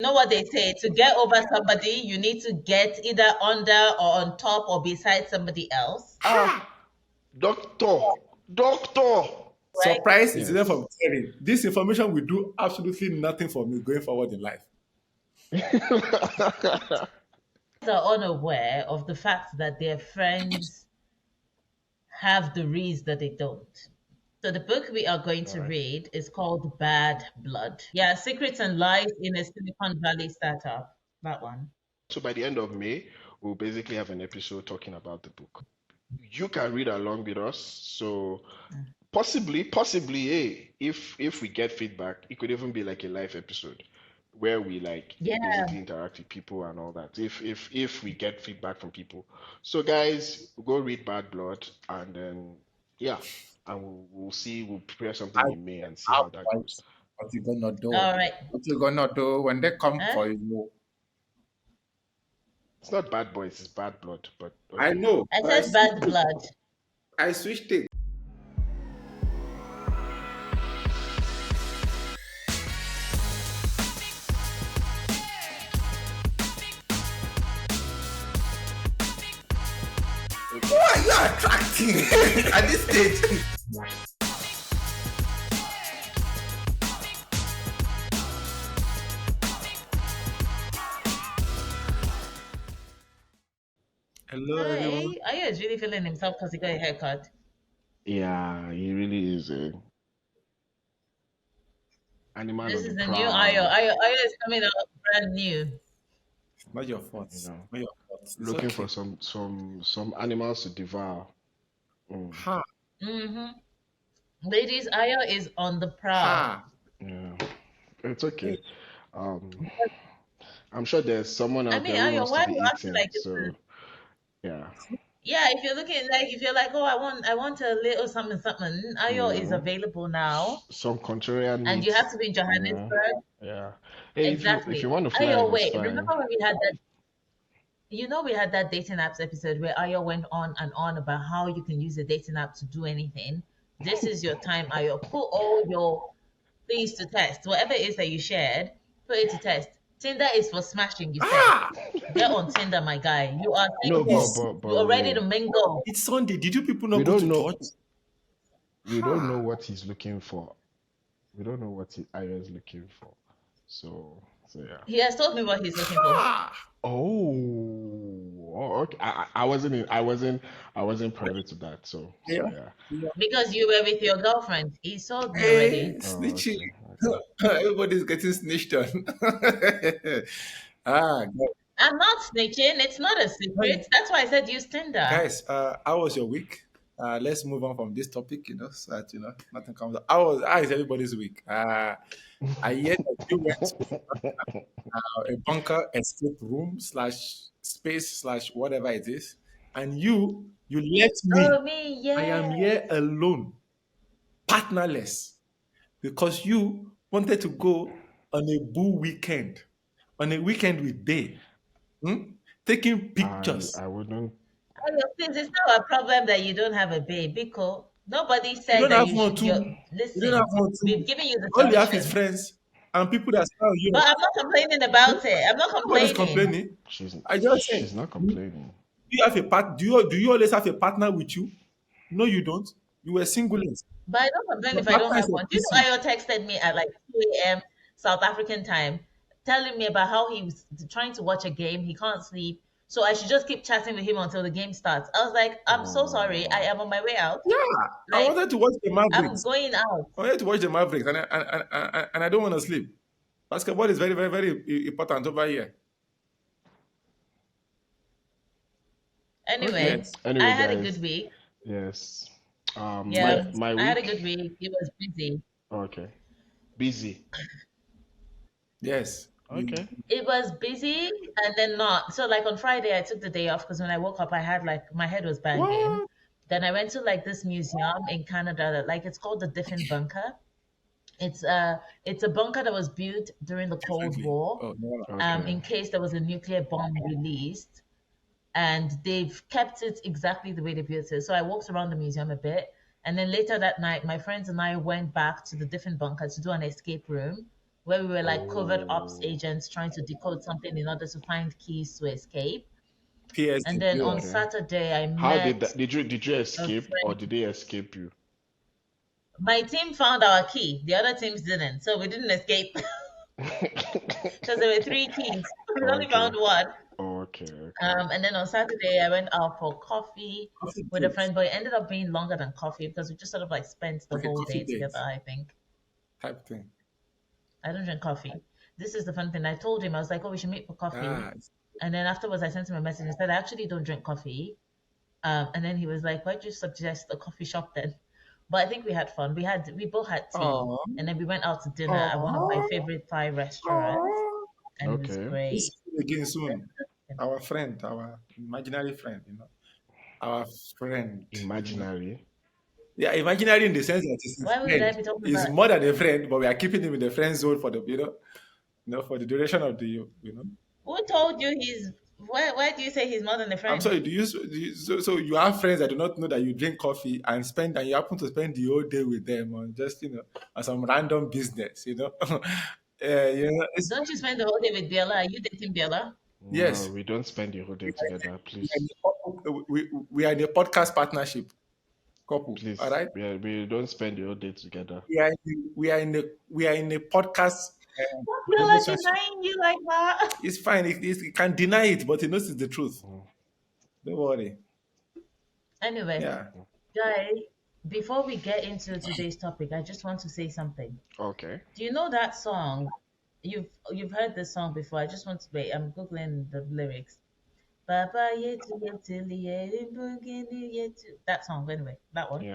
You know what they say? To get over somebody, you need to get either under or on top or beside somebody else. Ah, doctor, doctor. Right? Surprise is enough Yes. from caring. This information will do absolutely nothing for me going forward in life. Are unaware of the fact that their friends have the reason that they don't. So the book we are going All to right. read is called Bad Blood. Yeah, Secrets and Lies in a Silicon Valley Startup. That one. So by the end of May, we'll basically have an episode talking about the book. You can read along with us. So possibly, hey, if we get feedback, it could even be like a live episode where we like Yeah. basically interact with people and all that. If we get feedback from people. So guys, go read Bad Blood and then yeah, and we'll see. We'll prepare I something in May and see how that goes. Advice. What you gonna do? All right. What you gonna do when they come Huh? for you? It's not Bad Boys, it's Bad Blood, but I okay. know, I but I said switched Bad it. Blood. I switched it. Who are you attracting at this stage? Hello, everyone. Hey, Ayo is really feeling himself because he got a haircut. Yeah, he really is a animal This on the is the new Ayo. prowl, Ayo is coming out brand new. It's not your fault. you know, Not your fault. It's looking for okay. some animals to devour. Mm, Ha Mm-hmm. Ladies, Ayo is on the prowl. ha. yeah, it's Hey, okay. Um, I'm sure there's someone I out mean, there who Ayo, wants to why are be you acting eaten. like this? So yeah, Yeah, if you're looking like if you're like, oh, I want a little something something, you Ayo is know, available now, some contrarian and you meat. have to be in Yeah, Johannesburg. yeah. Hey, if you Exactly. want to fly, Ayo, it's wait, fine. remember when we had that? We had that dating apps episode where Ayo went on and on about how you can use a dating app to do anything. This is your time, Ayo. Put all your things to test. Whatever it is that you shared, put it to test. Tinder is for smashing, you said. ah. Get on Tinder, my guy. You are No, single. It's You are ready to wait. mingle. it's Sunday. Did you people not We go to don't church? know. We don't know Ha. what he's looking for. We don't know what Aya is looking for. So yeah. He has told me what he's looking for. Ha. Okay. I wasn't privy to that. So Yeah. yeah. Yeah. Because you were with your girlfriend. He told me Hey, already. Oh, snitchy. okay, okay. Everybody's getting snitched on. Ah, I'm not snitching. It's not a guys, secret. That's why I said use Tinder. guys, how was your week? Let's move on from this topic, so that nothing comes up. How is everybody's week? I hear that you went to a bunker escape room slash space slash whatever it is, and you left me. Oh, me, I yeah. am here alone, partnerless, because you wanted to go on a boo weekend, on a weekend with Day, hmm? Taking pictures. I wouldn't. Oh, please, it's not a problem that you don't have a baby. Biko. Nobody You said don't that have you one should. too. You don't Listen, have one we've too. given you the All you have is solution. friends and people that smile you. But I'm not complaining about it. I'm not Nobody's complaining. complaining. She's I just saying. she's not Do complaining. you have a part? Do you always have a partner with you? No, you don't. You were singlets. But I don't complain Your if I don't partner is have a one. Do you know PC. Ayo texted me at like 2 a.m. South African time, telling me about how he was trying to watch a game. He can't sleep. So I should just keep chatting with him until the game starts. I was like, I'm so sorry. I Oh, am on my way out. Yeah, I Like, wanted to watch the I'm Mavericks. going out. I wanted to watch the Mavericks, and I don't want to sleep. Basketball is very, very, very important over here. okay. Anyway, Yes. I Anyway, had a good guys. week. Yes. Yeah, My I had a week. good week. It was busy. Okay. Busy. Yes. Okay. It was busy and then not. So like on Friday, I took the day off because when I woke up, I had like my head was banging. What? Then I went to like this museum in Canada that like it's called the Diffin Bunker. It's a bunker that was built during the Cold Differently. War, Oh no. Okay. in case there was a nuclear bomb released, and they've kept it exactly the way they built it. So I walked around the museum a bit, and then later that night, my friends and I went back to the Diffin Bunker to do an escape room where we were like covert ops Oh, agents trying to decode something in order to find keys to escape. And PSD. then on Yeah. okay. Saturday, I How did met that? Did you a escape or friend. did they escape you? My team found our key. The other teams didn't, so we didn't escape because there were three keys. We only Okay. found one. Okay. Okay. And then on Saturday, I went out for coffee Coffee with a date. friend, but it ended up being longer than coffee because we just sort of like spent the Like a whole coffee day date together. I think type thing. I don't drink coffee. This is the fun thing. I told him I was like, "Oh, we should meet for coffee." Ah, And then afterwards, I sent him a message and said, "I actually don't drink coffee." And then he was like, "Why'd you suggest a coffee shop then?" But I think we had fun. We both had tea, oh, and then we went out to dinner at one of my oh, favorite Thai restaurants, oh. and it was Okay. We'll great. see you again soon. Our friend, our imaginary friend, our friend. Imaginary. Yeah, imaginary in the sense that it's his Why would I friend. be talking He's about? more than a friend, but we are keeping him in the friend zone for for the duration of the. Who told you he's? Why do you say he's more than a I'm friend? sorry. So you have friends that do not know that you drink coffee and you happen to spend the whole day with them on just on some random business. It's Don't you spend the whole day with Bella? Are you dating Bella? No, yes. we don't spend the whole day together. We are in Please, we are in a podcast partnership couple. All please. right. We don't spend the whole day together. We are in a podcast What's Bella relationship. denying you like that? It's fine. He can deny it, but he knows it's the truth. Mm. Don't worry. Anyway, Yeah. guys, before we get into today's topic, I just want to say something. Okay. Do you know that song? You've heard this song before. I just want to wait. I'm googling the lyrics. Baba yetu yetu liye mbugini yetu. That song, anyway. That one. Yeah.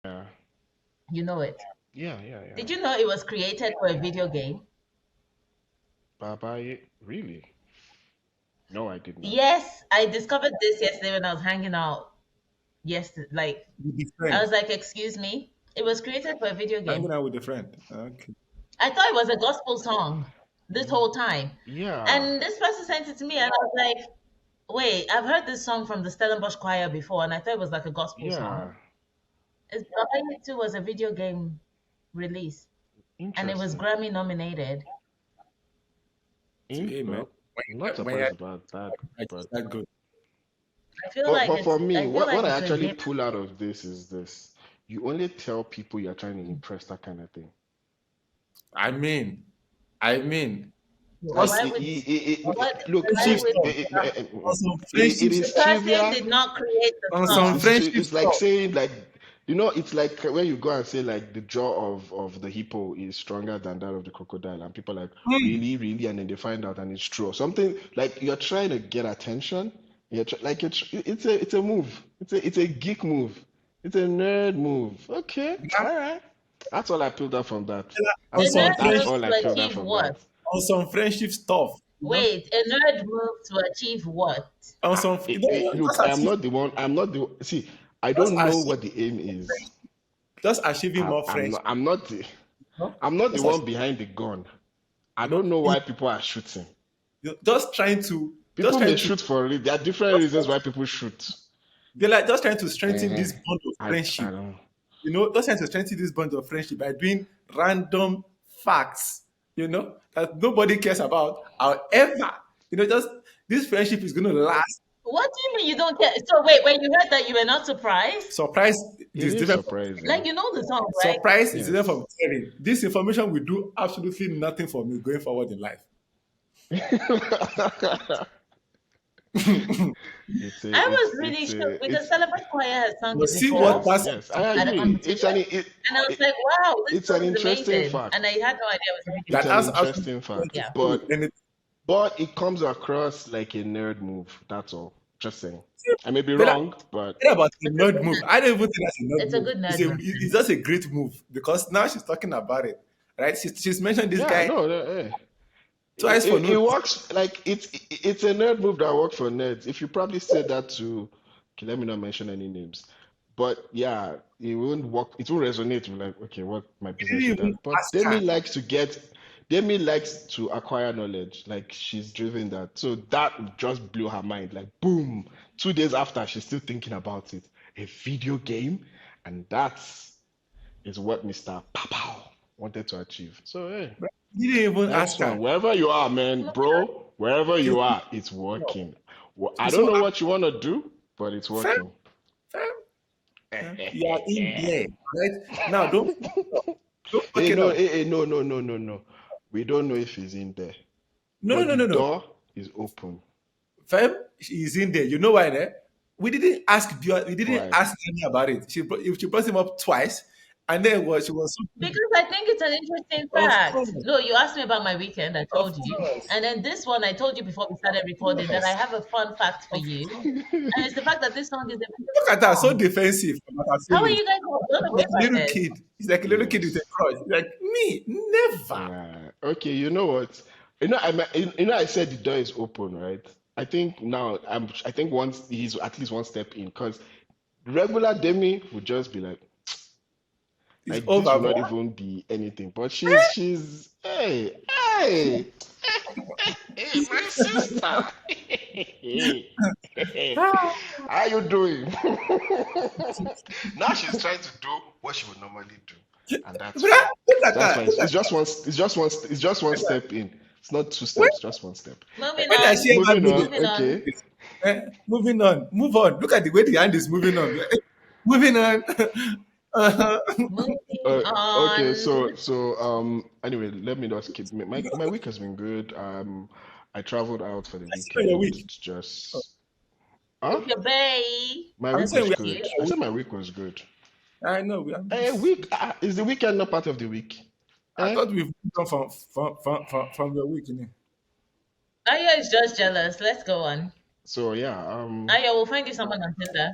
Yeah. You know it. Yeah. Yeah. Yeah. Did you know it was created for a video game? Bye bye. Really? No, I did not. Yes, I discovered this yesterday when I was hanging out. Yesterday, like With the I friend. was like, "Excuse me." It was created for a video Hanging game. out with a friend. Okay. I thought it was a gospel song this Mm, whole time. yeah. And this person sent it to me, and I was like, wait, I've heard this song from the Stellenbosch Choir before, and I thought it was like a gospel song. Yeah. It's Baba 2 was a video game release, and it was Interesting. Grammy nominated. So, hey, man. Well, I'm not When you're surprised about that, just but that good. but for me, I feel like what I it's a actually game. pull out of this is this. You only tell people you're trying to impress, that kind of thing. I mean, I mean, Like Why would what? look, Why friendship see, would stuff. On some it friendship the is stuff. person trivia. did not create the On some song? friendship It's like stuff. saying like it's like when you go and say like the jaw of the hippo is stronger than that of the crocodile, and people are like Hmm. really, really, and then they find out and it's true. Or something like you're trying to get attention. Like it's a move. It's a geek move. It's a nerd move. Okay, Yeah. all right. That's all I pulled out from that. On A some nerd That's moves all friendship I to pulled stuff. out achieve from that. what? On some friendship stuff. Wait, a nerd moves to achieve what? On some, Look, just I'm achieve, not the one. I'm not the. See, I just don't know achieve, what the aim is. just achieving I, more I'm friendship. not. I'm not the. No? I'm not the Just one achieve, behind the gun. I you know, don't know you, why people are shooting. just trying to, just People may trying to, shoot for it. There are different just reasons trying why to, people shoot. they're like just trying to strengthen Eh, this bond of I friendship. don't. Just trying to strengthen this bond of friendship by doing random facts, that nobody cares about. However, just this friendship is going to last. What do you mean you don't care? So wait, when you heard that, you were not surprised? Surprise It is is different from surprising. Like you know the song, right? surprise is different Yes. from caring. This information will do absolutely nothing for me going forward in life. It's a. I It's was really it's shocked a. because It's Celebrant Choir has sung But it see what before yes. that's Yes. I at a agree. competition, and I was It, like, "Wow, this it's an song is interesting amazing!" And I fact. had no idea it was a video It's that an game. has absolutely interesting nothing fact. Yeah. to do with anything. But it comes across like a nerd move. That's all. Just saying. I may be Bella, wrong, but forget about a It's a nerd good, move. I don't even think that's a nerd it's a move. good It's nerd a move. it's just a great move because now she's talking about it, right? She's mentioned this yeah, guy no, twice for it no. works. Like it's a nerd move that works for nerds. If you probably said that to, okay, let me not mention any names, but yeah, it won't work. It won't resonate with like, okay, what my He business with didn't even that. But ask her. Demi likes to get Demi likes to acquire knowledge. Like she's driven that. So that just blew her mind. Like boom. 2 days after, she's still thinking about it. A video game, and that is what Mr. Pow wanted to achieve. So hey, You didn't even nice ask one. her. Wherever you are, man, bro. Wherever She's you are, it's no, working. Well, I she's don't so know what you want to do, but it's fam, working. fam. You are in there, right? Now don't fuck Hey, it no, up. hey, no, no, no, no, no. We don't know if he's in there, No, no, but no, the no, no. door is open. Fam, she's in there. You know why, eh? We didn't Why? ask Annie about it. She brought him up twice, and then what she was so Because I think it's an interesting of fact. course, No, you asked me about my weekend, I of told you. course, And then this one, I told you before we started recording that I yes, have a fun fact for of you. course. And it's the fact that this song is a Look beautiful at her, so song. defensive about her How are feelings. you guys all blown away Like a by little this? kid. He's like a little kid with a Yes. crush. He's like me, never. Okay, you know what? I said the door is open, right? I think now I think once he's at least one step in, because regular Demi would just be It's like this over, will bro. not even be anything. But she's hey, hey, my sister. How you doing? Now she's trying to do what she would normally do, and that's Bruh, fine. look at That's her. fine. Look at It's just her. one. It's just one. It's just one step in. It's not two When, steps. Just one step. Moving when I on. see her Moving moving, on. Moving on. Okay. moving on, move on. Look at the way the hand is moving on. Moving on. uh, Moving Okay. on. Anyway, let me just keep. My week has been good. I traveled out for the I see on your weekend. week. Oh, Just. Huh? With your bae. My I'm week That's saying was we good. cute. I are said week. my week was good. I know. Week is the weekend not part of the week? I Eh? thought we've moved on from your week. Aya is just jealous. Let's go on. So yeah. Aya, we'll find you someone on Tinder.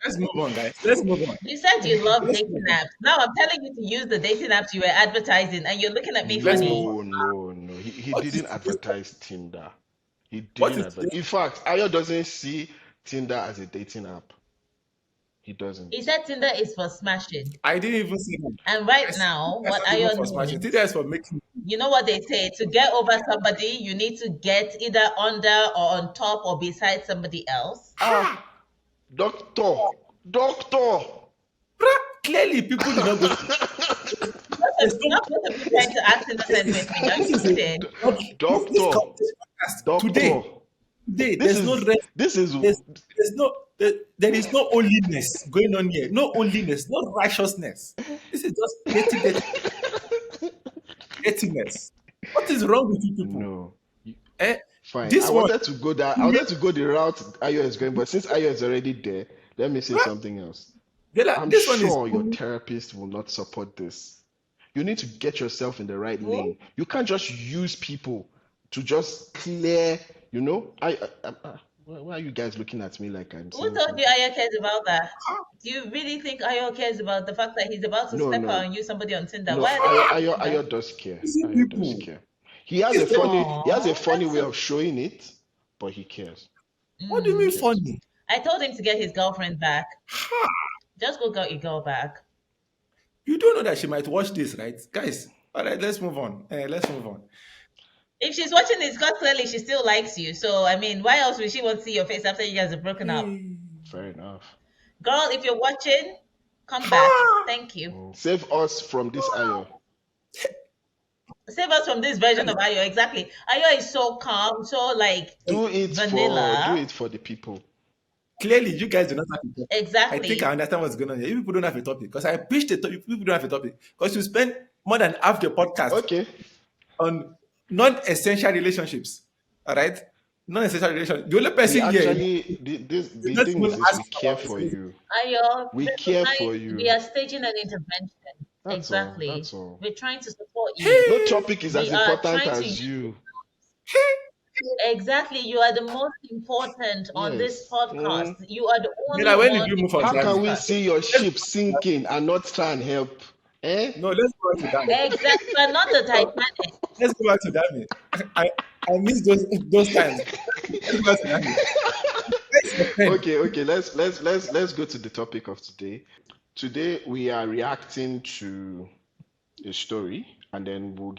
Let's move on, guys. Let's move on. You said you love Let's dating move on. apps. Now I'm telling you to use the dating apps you were advertising, and you're looking at me Let's move funny. on. No, no, no. He What is didn't today's topic? advertise Tinder. He What didn't is advertise. today's In topic? fact, Ayo doesn't see Tinder as a dating app. He He doesn't. said Tinder is for smashing. I didn't even see that. And right now, That's what not even Ayo for smashing. Today needs, is for making. you know what they say, to get over somebody, you need to get either under or on top or beside somebody else. Ah, doctor, doctor. Bruh, clearly, people did not go. There's no. Not both of you There's, trying to act innocent with me. Are this you is a. kidding? Doctor, This podcast doctor. today. This There's no is rest. this is There's no. There is no holiness going on here. No holiness. No righteousness. This is just dirtiness. What is wrong with you people? no. Eh? Fine. I This one. wanted to go that. I wanted to go the route Ayo is going, but since Ayo is already there, let me say something else. I'm This one is sure your therapist will not support this. You need to get yourself in the right oh, lane. You can't just use people to just clear, why are you guys looking at me like I'm Who saying told you something? Ayo cares about that? Do you really think Ayo cares about the fact that he's about to No, step no, out and use somebody on Tinder? no. Why are they asking you Ayo that? does care. easy Ayo does people. care. He has a This one, Oh, funny that's way so. of showing it, but he cares. what do you He mean Mm. cares. funny? I told him to get his girlfriend back. Ha! Just go get your girl back. You don't know that she might watch this, right? Guys, all right, let's move on. Let's move on. If she's watching this, because clearly she still likes you. So, I mean, why else would she want to see your face after you guys have broken up? Hey. Fair enough. Girl, if you're watching, come back. Ha! Thank you. Save us from this Ayo. Save us from this version of Ayo. Exactly. Ayo is so calm, so like Do vanilla. it for the people. Clearly, you guys do not have a topic. I think I Exactly. understand what's going on here. You people don't have a topic because I pitched a topic. People don't have a topic because you spend more than half the podcast Okay. on non-essential relationships. All right, non-essential relationships. The only We person here actually is the not thing even is this, we asking care about this. for you. Ayo, We this is care for nice. We you. are staging an intervention. That's all. Exactly. That's all. We're trying to support you. No topic is We as are important trying to as use you. exactly. You are the most important on this Yes. podcast. You are the only Mila, when did one you we move on want How to to can Dami? we discuss. see your Let's ship sinking and not try and help? Eh? no, let's go back to Dami. Exactly. We're not the No, Titanic. let's go back to Dami. I miss those times. Let's go back to Dami. Where's your pen? Okay. Let's go to the topic of today. Today we are reacting to a story, and then we'll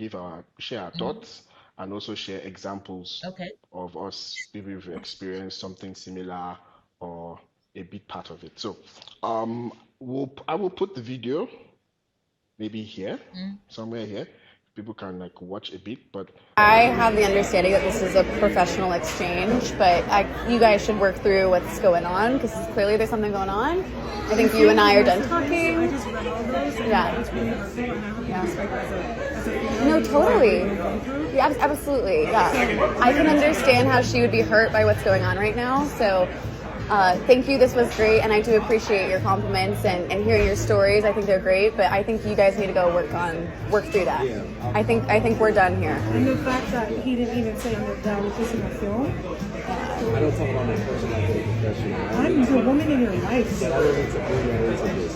share our Mm-hmm. thoughts and also share examples Okay. of us. Maybe we've experienced something similar or a big part of it. So, I will put the video maybe here, Mm. somewhere here. People can like watch a bit, but I have the understanding that this is a professional exchange, but you guys should work through what's going on because clearly there's something going on. I think you and I are done talking. I just read all those. And Yeah. It's really hurtful, and I hope you respect as a female. No, totally. What you're going through. Yeah, absolutely. Yeah. I can understand how she would be hurt by what's going on right now. So thank you. This was great. And I do appreciate your compliments and hearing your stories. I think they're great. But I think you guys need to go work through that. I think we're done here. And the fact that he didn't even say I'm done kissing a film. I don't talk about my personal life in professional. I'm the woman in your life. I don't need to bring that into this.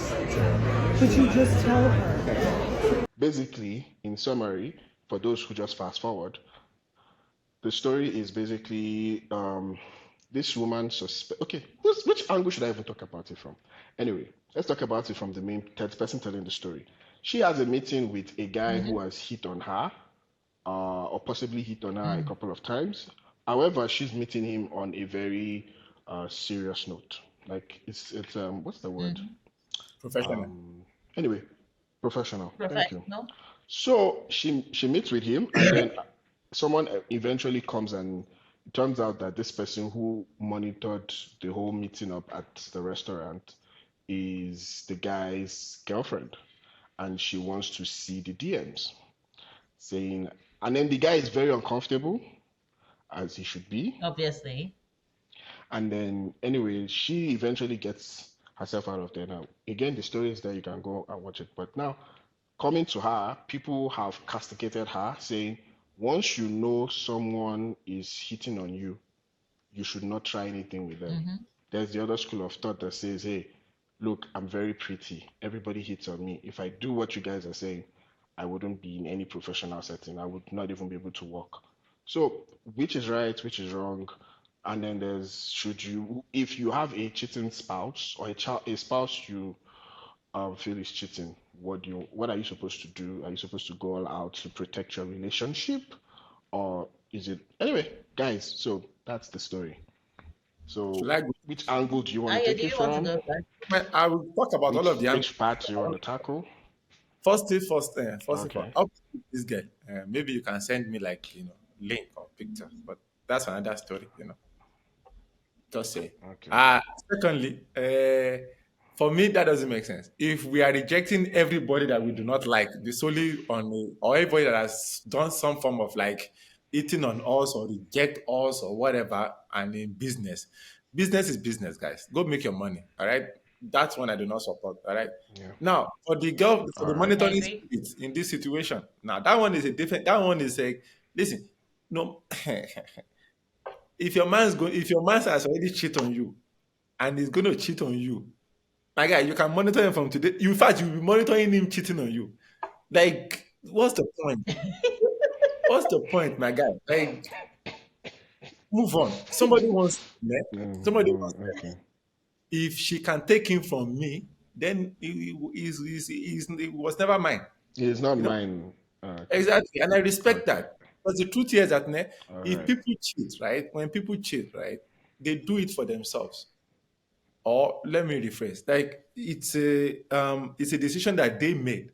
But you just tell her. basically, in summary, for those who just fast forward, the story is basically this woman suspect. Okay, which angle should I even talk about it from? Anyway, let's talk about it from the main third person telling the story. She has a meeting with a guy who has hit on her, or possibly hit on her a couple of times. However, she's meeting him on a very serious note. Like it's what's the word? Professional. Anyway, professional. Thank you. Professional. So she meets with him, and then someone eventually comes, and it turns out that this person who monitored the whole meeting up at the restaurant is the guy's girlfriend, and she wants to see the DMs, saying, and then the guy is very uncomfortable, as he should be. Obviously. And then, anyway, she eventually gets herself out of there. Now, again, the story is there, you can go and watch it. But now, coming to her, people have castigated her, saying, once you know someone is hitting on you, you should not try anything with them. There's the other school of thought that says, hey, look, I'm very pretty. Everybody hits on me. If I do what you guys are saying, I wouldn't be in any professional setting. I would not even be able to work. So, which is right, which is wrong? And then there's, if you have a cheating spouse or a spouse you feel is cheating, what are you supposed to do? Are you supposed to go all out to protect your relationship, or is it anyway, guys? So that's the story. So, Should I which angle do you want to Aya, take do it you want to from? go first? I will talk about all of the angles. Which part do you want to tackle? First thing first, first thing first. Okay. Up to this girl. Maybe you can send me like link or picture, but that's another story. Just say. Okay. Secondly, for me that doesn't make sense. If we are rejecting everybody that we do not like, the solely on or everybody that has done some form of like eating on us or reject us or whatever, and in business is business, guys. Go make your money. All right. That's one I do not support. All right. Yeah. Now, for the girl, for All the right. I monitoring agree. spirit in this situation, now that one is a different. That one is a listen. No, if your man has already cheated on you, and he's going to cheat on you, my guy, you can monitor him from today. In fact, you'll be monitoring him cheating on you. Like, what's the point? What's the point, my guy? Like, move on. Somebody wants. Okay. If she can take him from me, then it was never mine. It's not You know mine. exactly, and I respect Okay. that. But the truth is that All if right. people cheat, right? When people cheat, right, they do it for themselves. Or let me rephrase, like it's a decision that they made.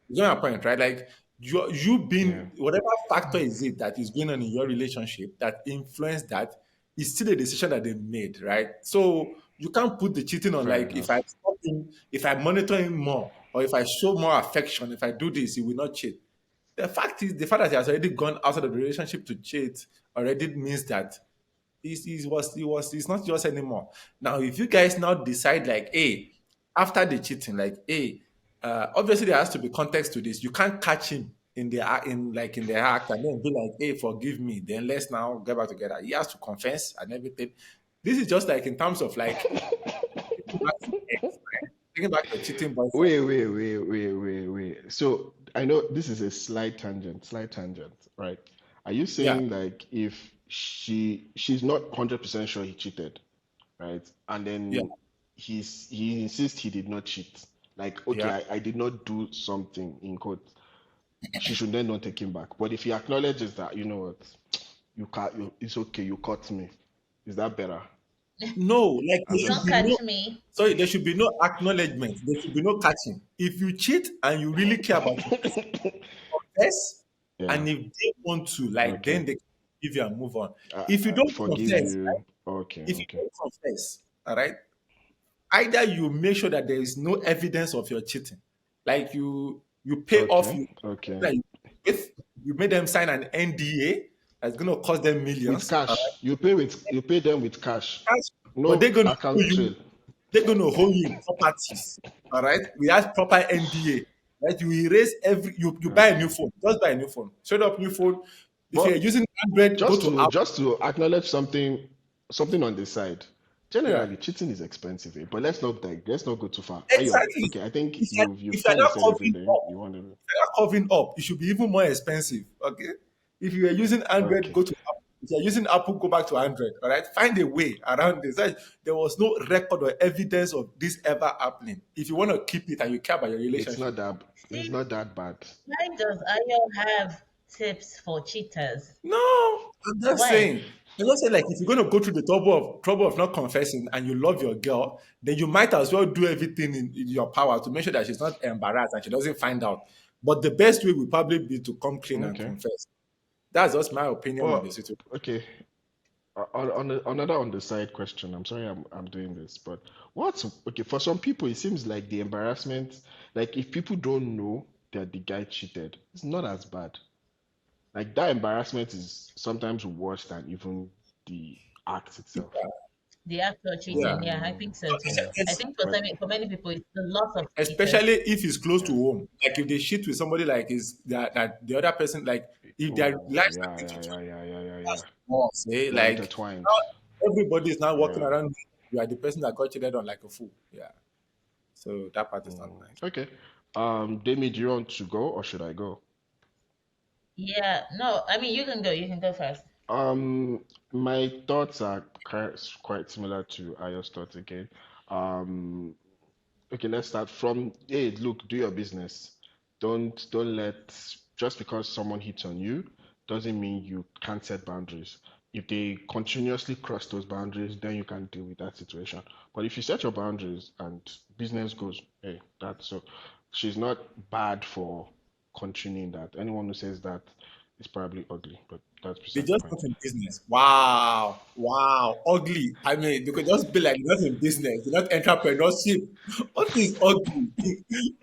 You get my point, right? Like you Yeah. being whatever factor is it that is going on in your relationship that influenced that is still a decision that they made, right? So you can't put the cheating on Fair like if I enough. stop him, if I monitor him more, or if I show more affection, if I do this, he will not cheat. The fact that he has already gone out of the relationship to cheat already means that he's not yours anymore. Now, if you guys now decide like, hey, after the cheating, like, hey, obviously there has to be context to this. You can't catch him in the act and then be like, hey, forgive me. Then let's now get back together. He has to confess and everything. This is just like in terms of like taking back to ex, right? Taking back your cheating boyfriend. Wait. So I know this is a slight tangent, right? Are you Yeah, saying like if she's not 100% sure he cheated, right? And yeah. then he insists he did not cheat. Like, Yeah. okay, I did not do something in quote. She should then not take him back. But if he acknowledges that, you know what, you can't, it's okay, you caught me. Is that better? No, like there I'm should Don't be just no. catch me. Sorry, there should be no acknowledgement. There should be no catching. If you cheat and you really care about your person, confess. yeah. And if they want to, like, Okay. then they can give you and move on. If you I don't forgive confess, you. Okay. if you Okay. don't confess, all right, either you make sure that there is no evidence of your cheating, like you pay off Okay. you, Okay. like if you made them sign an NDA that's going to cost them With millions, all cash, you pay them with cash. right, but they're No going to owe account you. trail. They're going to hold you in properties. All right. We have proper NDA. Right. You erase you buy a new Okay. phone. Just buy a new phone. Straight up new phone. If you're But using Android, go just to to Apple. just to acknowledge something on the side. Yeah. Generally, cheating is expensive, but let's not go too far. Ayo, Exactly. okay, I think If you're, you've if you're kind of not said covering everything up, you want to. if you're not covering up, it should be even more expensive. Okay. If you are using Android, Okay, go to Apple. If you're using Apple, go back to Android. All right. Find a way around this. Like, there was no record or evidence of this ever happening. If you want to keep it and you care about your it's relationship, not that it's See, not that bad. why does Ayo have tips for cheaters? no, I'm just Why? saying. I'm just saying, like, if you're going to go through the trouble of not confessing and you love your girl, then you might as well do everything in your power to make sure that she's not embarrassed and she doesn't find out. But the best way would probably be to come clean and Okay, confess. That's just my opinion on the but situation. okay. Another on the side question. I'm sorry, I'm doing this, but what's okay for some people? It seems like the embarrassment, like if people don't know that the guy cheated, it's not as bad. Like that embarrassment is sometimes worse than even the act itself. The actor cheating? Yeah. Yeah, I Mm, think so too. I It's, think but for many people, it's the loss of status. especially if it's close to yeah. home. Like if they shit with somebody like is that the other person, like if their Oh lives are yeah, linked to yeah, each yeah, other, yeah, yeah, yeah, yeah. that's more, say, They are like intertwined. now everybody is now walking Yeah. around. You are the person that got cheated on like a fool. Yeah. So that part is not Mm, nice. okay. Demi, do you want to go or should I go? Yeah, no, I mean you can go. You can go first. My thoughts are quite similar to Ayo's thoughts again. Um, okay, let's start from, hey, look, do your business. Don't let just because someone hits on you doesn't mean you can't set boundaries. If they continuously cross those boundaries, then you can deal with that situation. But if you set your boundaries and business goes, hey, that's so she's not bad for continuing that. Anyone who says that is probably ugly, but that's They beside the just not point. in business. Wow. Wow. Ugly. I mean, they could just be like, not in business, they're not entrepreneurship. What is ugly?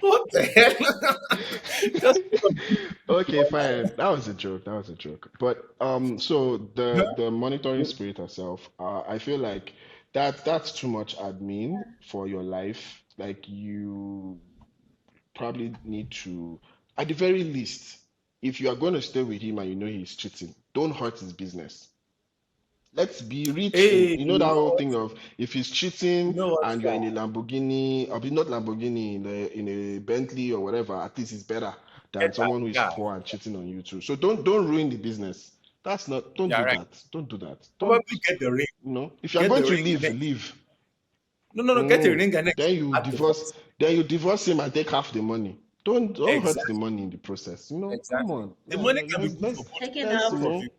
What the hell? Just Okay, fine. That was a joke. That was a joke. But so the monitoring spirit herself, I feel like that's too much admin for your life. Like you probably need to, at the very least, if you are going to stay with him and you know he's cheating, don't hurt his business. Let's be rich in, hey, you know, that whole thing of if he's you cheating know what, and you're in a Lamborghini, or not Lamborghini, in a Bentley or whatever, at least it's better than better. someone who is Yeah, poor and cheating on you too. So don't ruin the business. That's not, don't you're do right. that. Don't do that. Don't, Probably get the ring. if you're Get going the to ring and leave, then leave. no, no, no, get a Mm. ring and then Then you at the divorce, voice. then you divorce him and take half the money. Don't hurt the Exactly. money in the process. Come Exactly. on. The money can be Let's good for Taking let's both half of you.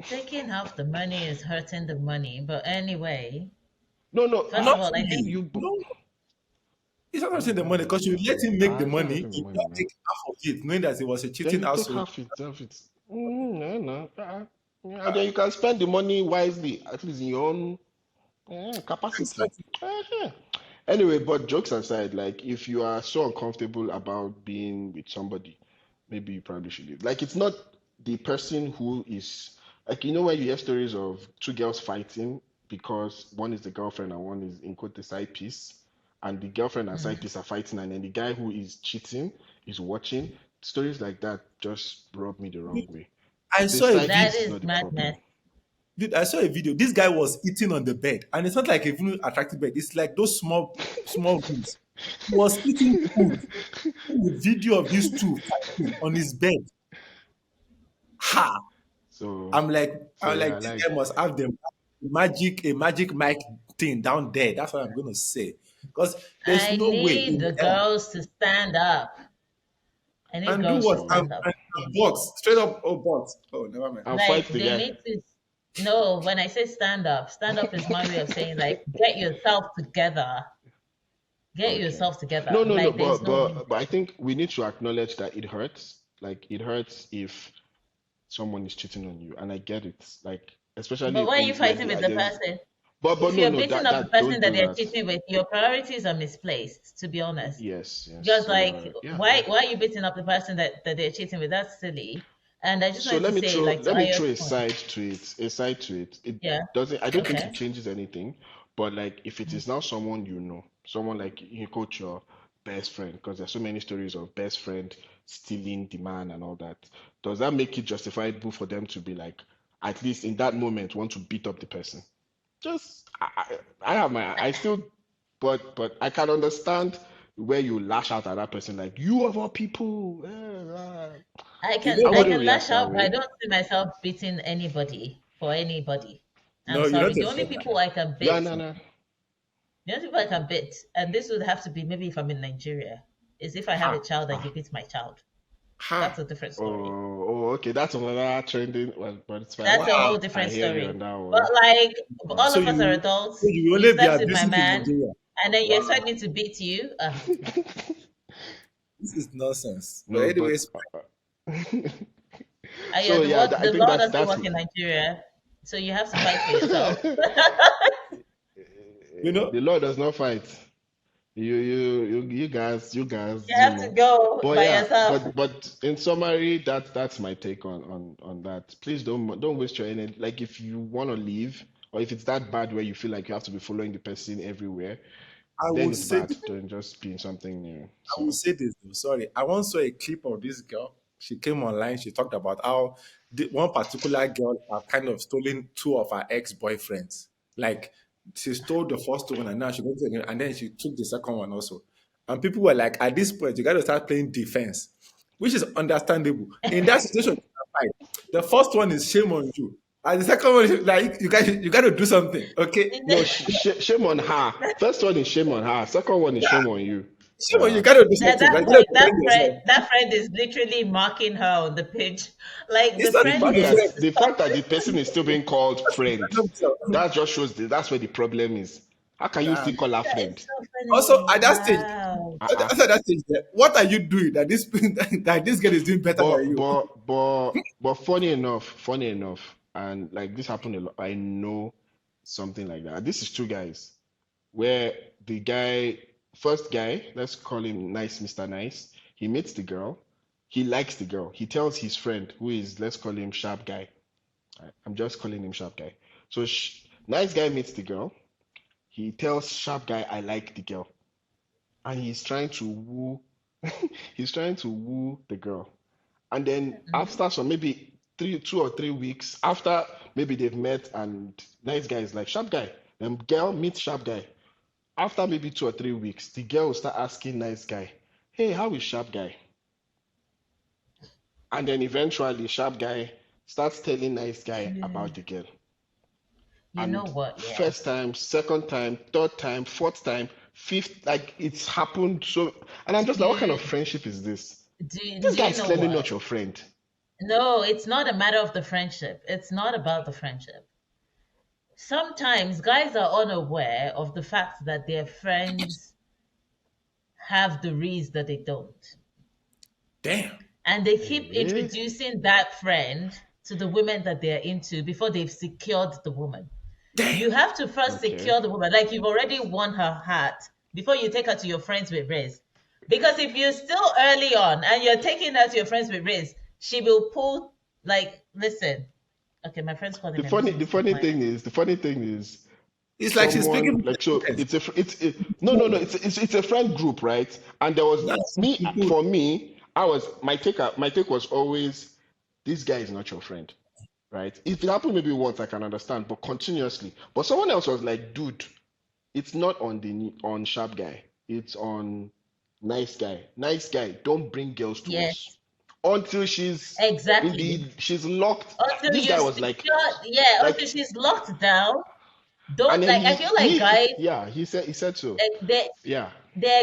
taking half the money is hurting the money. But anyway, first Not of all, I think really. you No, it's not hurting the that's money because you let him make the it's not money, hurting the you money, not man. take half of it, knowing that it was a Then cheating you take household. half it, half it. No, no. Yeah, and then you can spend the money wisely, at least in your own capacity. Exactly. Uh-huh. Anyway, but jokes aside, like if you are so uncomfortable about being with somebody, maybe you probably should leave. Like it's not the person who is like when you hear stories of two girls fighting because one is the girlfriend and one is in quote the side piece, and the girlfriend and side piece are fighting, and then the guy who is cheating is watching. Stories like that just rub me the wrong way. I The saw a side video. that piece is is not the madness. problem. Dude, I saw a video. This guy was eating on the bed, and it's not like a even attractive bed. It's like those small rooms. He was eating food. The video of these two fighting on his bed. Ha! So I'm like, yeah, this guy must have a magic mic thing down there. That's what I'm gonna say. Because there's I no way need in the hell. girls to stand up. I need And do girls to what? stand up. And box. Straight up, oh, box. Oh, never mind. I'll Like fight the they guy. need to. No, when I say stand up is my way of saying like get yourself together. Get Okay. yourself together. No, no, no. Like there's no But I think we need to acknowledge that it hurts. Like it hurts if someone is cheating on you, and I get it. Like But especially why are you like fighting with the there's. person? But If no, you're no. beating That up the that person don't that do they're that. cheating with, your priorities are misplaced, to be honest. Yes, Because yes. like Yeah, why yeah. why are you beating up the person that they're cheating with? That's silly. And I just So wanted to say, like to let me Ayo's throw a point. side to it. A side to it. It Yeah. doesn't. I don't think Okay. it changes anything. But like, if it is now someone you know, someone like you coach your best friend, because there's so many stories of best friend stealing the man and all that. Does that make it justifiable for them to be like, at least in that moment, want to beat up the person? Just I have my I still but I can understand where you lash out at that person like you of all people. I You can know I I what? wouldn't can react lash that out, but I way. don't see myself beating anybody for anybody. I'm No, you're sorry. not The a only friend. people I can Yeah, beat, no, no. the only people I can beat, and this would have to be maybe if I'm in Nigeria, is if I have Ha, a child and you beat my child. That's ha. a different Oh, story. okay. That's another trending. Well, but it's fine. That's a Wow. whole I different hear you story. on that But one. like Wow. all So of us are so adults. you will You only be slept with my abusing in man, Nigeria. and then you expect Wow. me to beat you? This is nonsense. But No, but anyways, Yeah, so yeah, I the think law that's doesn't that's work in Nigeria, so you have to fight for yourself. you know, the law does not fight. You guys, You have to go But by yeah, yourself. but in summary, that's my take on that. Please don't waste your energy. Like if you want to leave, or if it's that bad where you feel like you have to be following the person everywhere, I then will it's say bad. Don't just be in something new. I will So say this though. Sorry, I once saw a clip of this girl. She came online. She talked about how one particular girl had kind of stolen two of her ex-boyfriends. Like she stole the first one, and now she got it, and then she took the second one also. And people were like, at this point, you got to start playing defense, which is understandable. In that situation, you can fight. The first one is shame on you, and the second one is like you got to do something. Okay, no, shame on her. First one is shame on her. Second one is yeah, shame on you. shame on you. You got to do That something. that Right? You got to friend, defend yourself. that friend is literally marking her on the pitch. Like It's the not The friend even fact the is that friend. the fact that the person is still being called friend, Themselves. that just shows that's where the problem is. How can you Nah. still call her it's friend? so Also, funny. at that stage, Wow. Uh-uh. after that stage, what are you doing that this that this girl is doing better than you? But funny enough, and like this happened a lot. I know something like that. This is two guys where the guy, first guy, let's call him Nice Mr. Nice. He meets the girl. He likes the girl. He tells his friend, who is, let's call him Sharp Guy. I'm just calling him Sharp Guy. So Nice Guy meets the girl. He tells Sharp Guy, I like the girl. And he's trying to woo, he's trying to woo the girl. And then after some maybe 2 or 3 weeks, after maybe they've met and Nice Guy is like, Sharp Guy. Then girl meets Sharp Guy. After maybe 2 or 3 weeks, the girl will start asking Nice Guy, hey, how is Sharp Guy? And then eventually Sharp Guy starts telling Nice Guy about the girl. You know And what? Yeah. first time, second time, third time, fourth time, fifth, like it's happened. So, and I'm Do just like, what kind you of friendship is this? do This do guy you is know clearly what? not your friend. No, it's not a matter of the friendship. It's not about the friendship. Sometimes guys are unaware of the fact that their friends have the reason that they don't. Damn. And they keep Eh? introducing that friend to the women that they're into before they've secured the woman. Damn. You have to first Okay. secure the woman. Like you've already won her heart before you take her to your friends with Riz. Because if you're still early on and you're taking her to your friends with Riz, she will pull like, listen. Okay, my friend's calling me. I'm just going to stop my. The funny thing is, It's like she's someone speaking with like so confidence. no, it's a friend group, right? And there was That's me good. for me, my take was always this guy is not your friend, right? If it happened maybe once, I can understand, but continuously. But someone else was like, dude, it's not on the on Sharp Guy, it's on Nice Guy. Nice Guy, don't bring girls to Yes, us until she's exactly. she's locked. Until This you guy was like secure, yeah, like until she's locked down. And Don't then like. I feel like guys, yeah, he said so. eh, they Yeah. they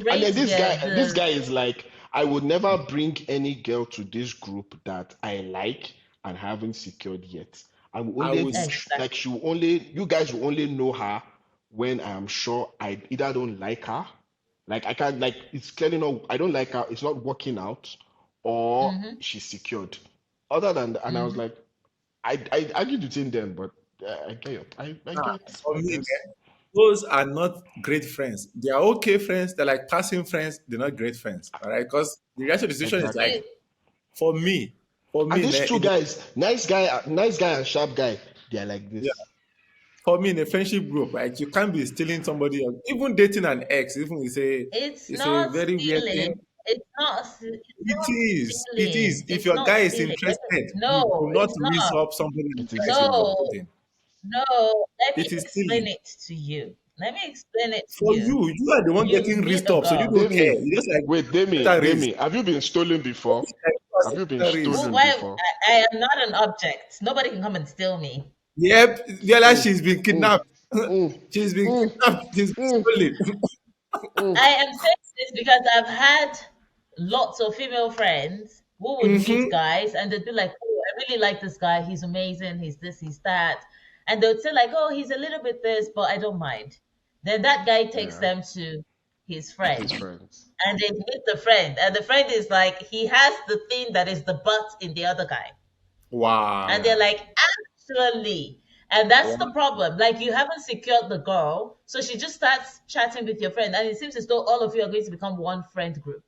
And then exaggerate this guy the. is like, I would never bring any girl to this group that I like and haven't secured yet. I will I only was Exactly. like she will only you guys will only know her when I am sure I either don't like her, like I can't like it's clearly not I don't like her, it's not working out, or Mm-hmm. she's secured. Other than that, and I was Mm-hmm. like, I argued between them, but I get nah, for I me, guess those are not great friends. They are okay friends. They're like passing friends. They're not great friends. All right, because the rest of the situation is exactly. like You, for me, And these ne, two guys, nice guy and sharp guy, they are like yeah, this. for me in a friendship group, like you can't be stealing somebody else. Even dating an ex, even it's it's a not very weird stealing. thing. It's not It stealing. is. If It's your not guy is stealing. interested, you do No, not it's raise not. up somebody and It the is guy is stealing. involved No, in. no. Let me It is explain stealing. it to you. Let me explain it to For you. you are the one You getting meet raised a up, so you girl. don't care. Demi, You just like wait, get a raise. Demi, have you been stolen before? Have you been Raise. Well, stolen why before? I am not an object. Nobody can come and steal me. Yep, Viola, Mm, she's been mm, kidnapped. mm, She's been mm, kidnapped. She's been mm, stolen. mm. I am saying this because I've had lots of female friends who would meet Hmm. guys and they'd be like, "Oh, I really like this guy. He's amazing. He's this, he's that," and they would say like, "Oh, he's a little bit this, but I don't mind." Then that guy takes Yeah, them to his his friend, friends. and they meet the friend, and the friend is like, he has the thing that is the butt in the other guy. And Wow. they're Yeah, like, actually. And that's Wow. the problem. Like, you haven't secured the girl. So she just starts chatting with your friend. And it seems as though all of you are going to become one friend group.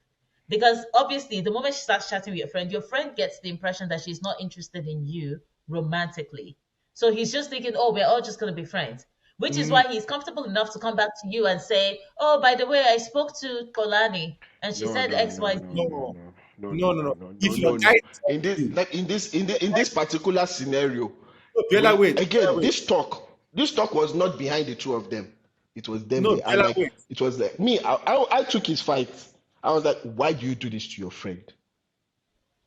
Because obviously, the moment she starts chatting with your friend gets the impression that she's not interested in you romantically. So he's just thinking, oh, we're all just going to be friends. Which is Mm, why he's comfortable enough to come back to you and say, oh, by the way, I spoke to Kolani and she no, said no, no, XYZ. no, no, no, no, no, no, no, no, no, no. no, no, If your no, guy no. tells In this, you, like in this particular scenario, no, Bella, we wait, Bella, again wait. this talk was not behind the two of them. It was them. No, They are Bella, like wait. it was like me. I took his fight. I was like, why do you do this to your friend?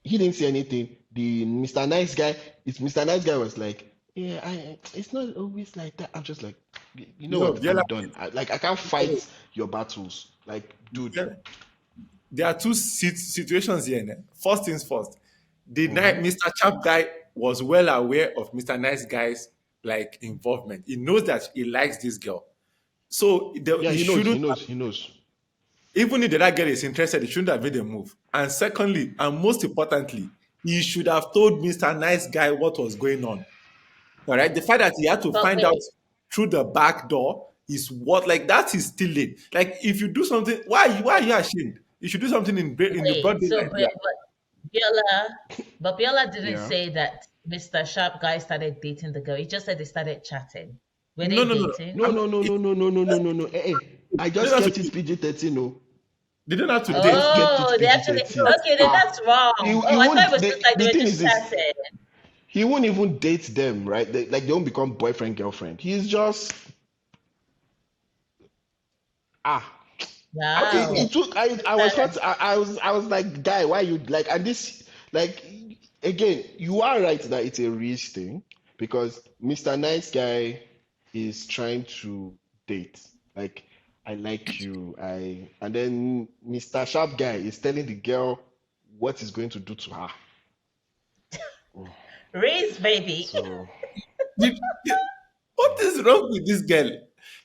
He didn't say anything. The Mr. Nice Guy, it's Mr. Nice Guy was like, yeah, it's not always like that. I'm just like, you know No, what? Bella, I'm done. I can't wait. fight your battles. Like, dude. Bella, there are two situations here. Ne? First things first. The night Hmm. Mr. Chap guy was well aware of Mr. Nice Guy's like involvement. He knows that he likes this girl. So Yeah, he he knows, shouldn't, he knows. even if the that girl is interested, he shouldn't have made a move. And secondly, and most importantly, he should have told Mr. Nice Guy what was going on. All right. The fact that he had to But find out wait, through the back door is what, like, that is still late. Like, if you do something, why are you ashamed? You should do something in the broad wait. So, daylight. Yeah. but Biola, but Biola didn't Yeah. say that Mr. Sharp guy started dating the girl. He just said they started chatting. Were No, they no, no, no. dating? I No, mean, no, no, no, no, no, no, no, no, no. I they just don't have to kept it date. PG-13. No, They don't have to I date. just kept it Oh, they actually, PG-13. okay, then Ah, that's wrong. he Oh, I thought it won't. was just like they The were thing just is this: chatting. he won't even date them, right? Like they won't become boyfriend girlfriend. He's just ah. Okay, yeah. Wow. It took. I was hurt. I was like, guy, why you like? And this like again, you are right that it's a risk thing because Mr. Nice Guy is trying to date. Like, I like you. And then Mr. Sharp Guy is telling the girl what he's going to do to her. Raise baby. So Did- what is wrong with this girl?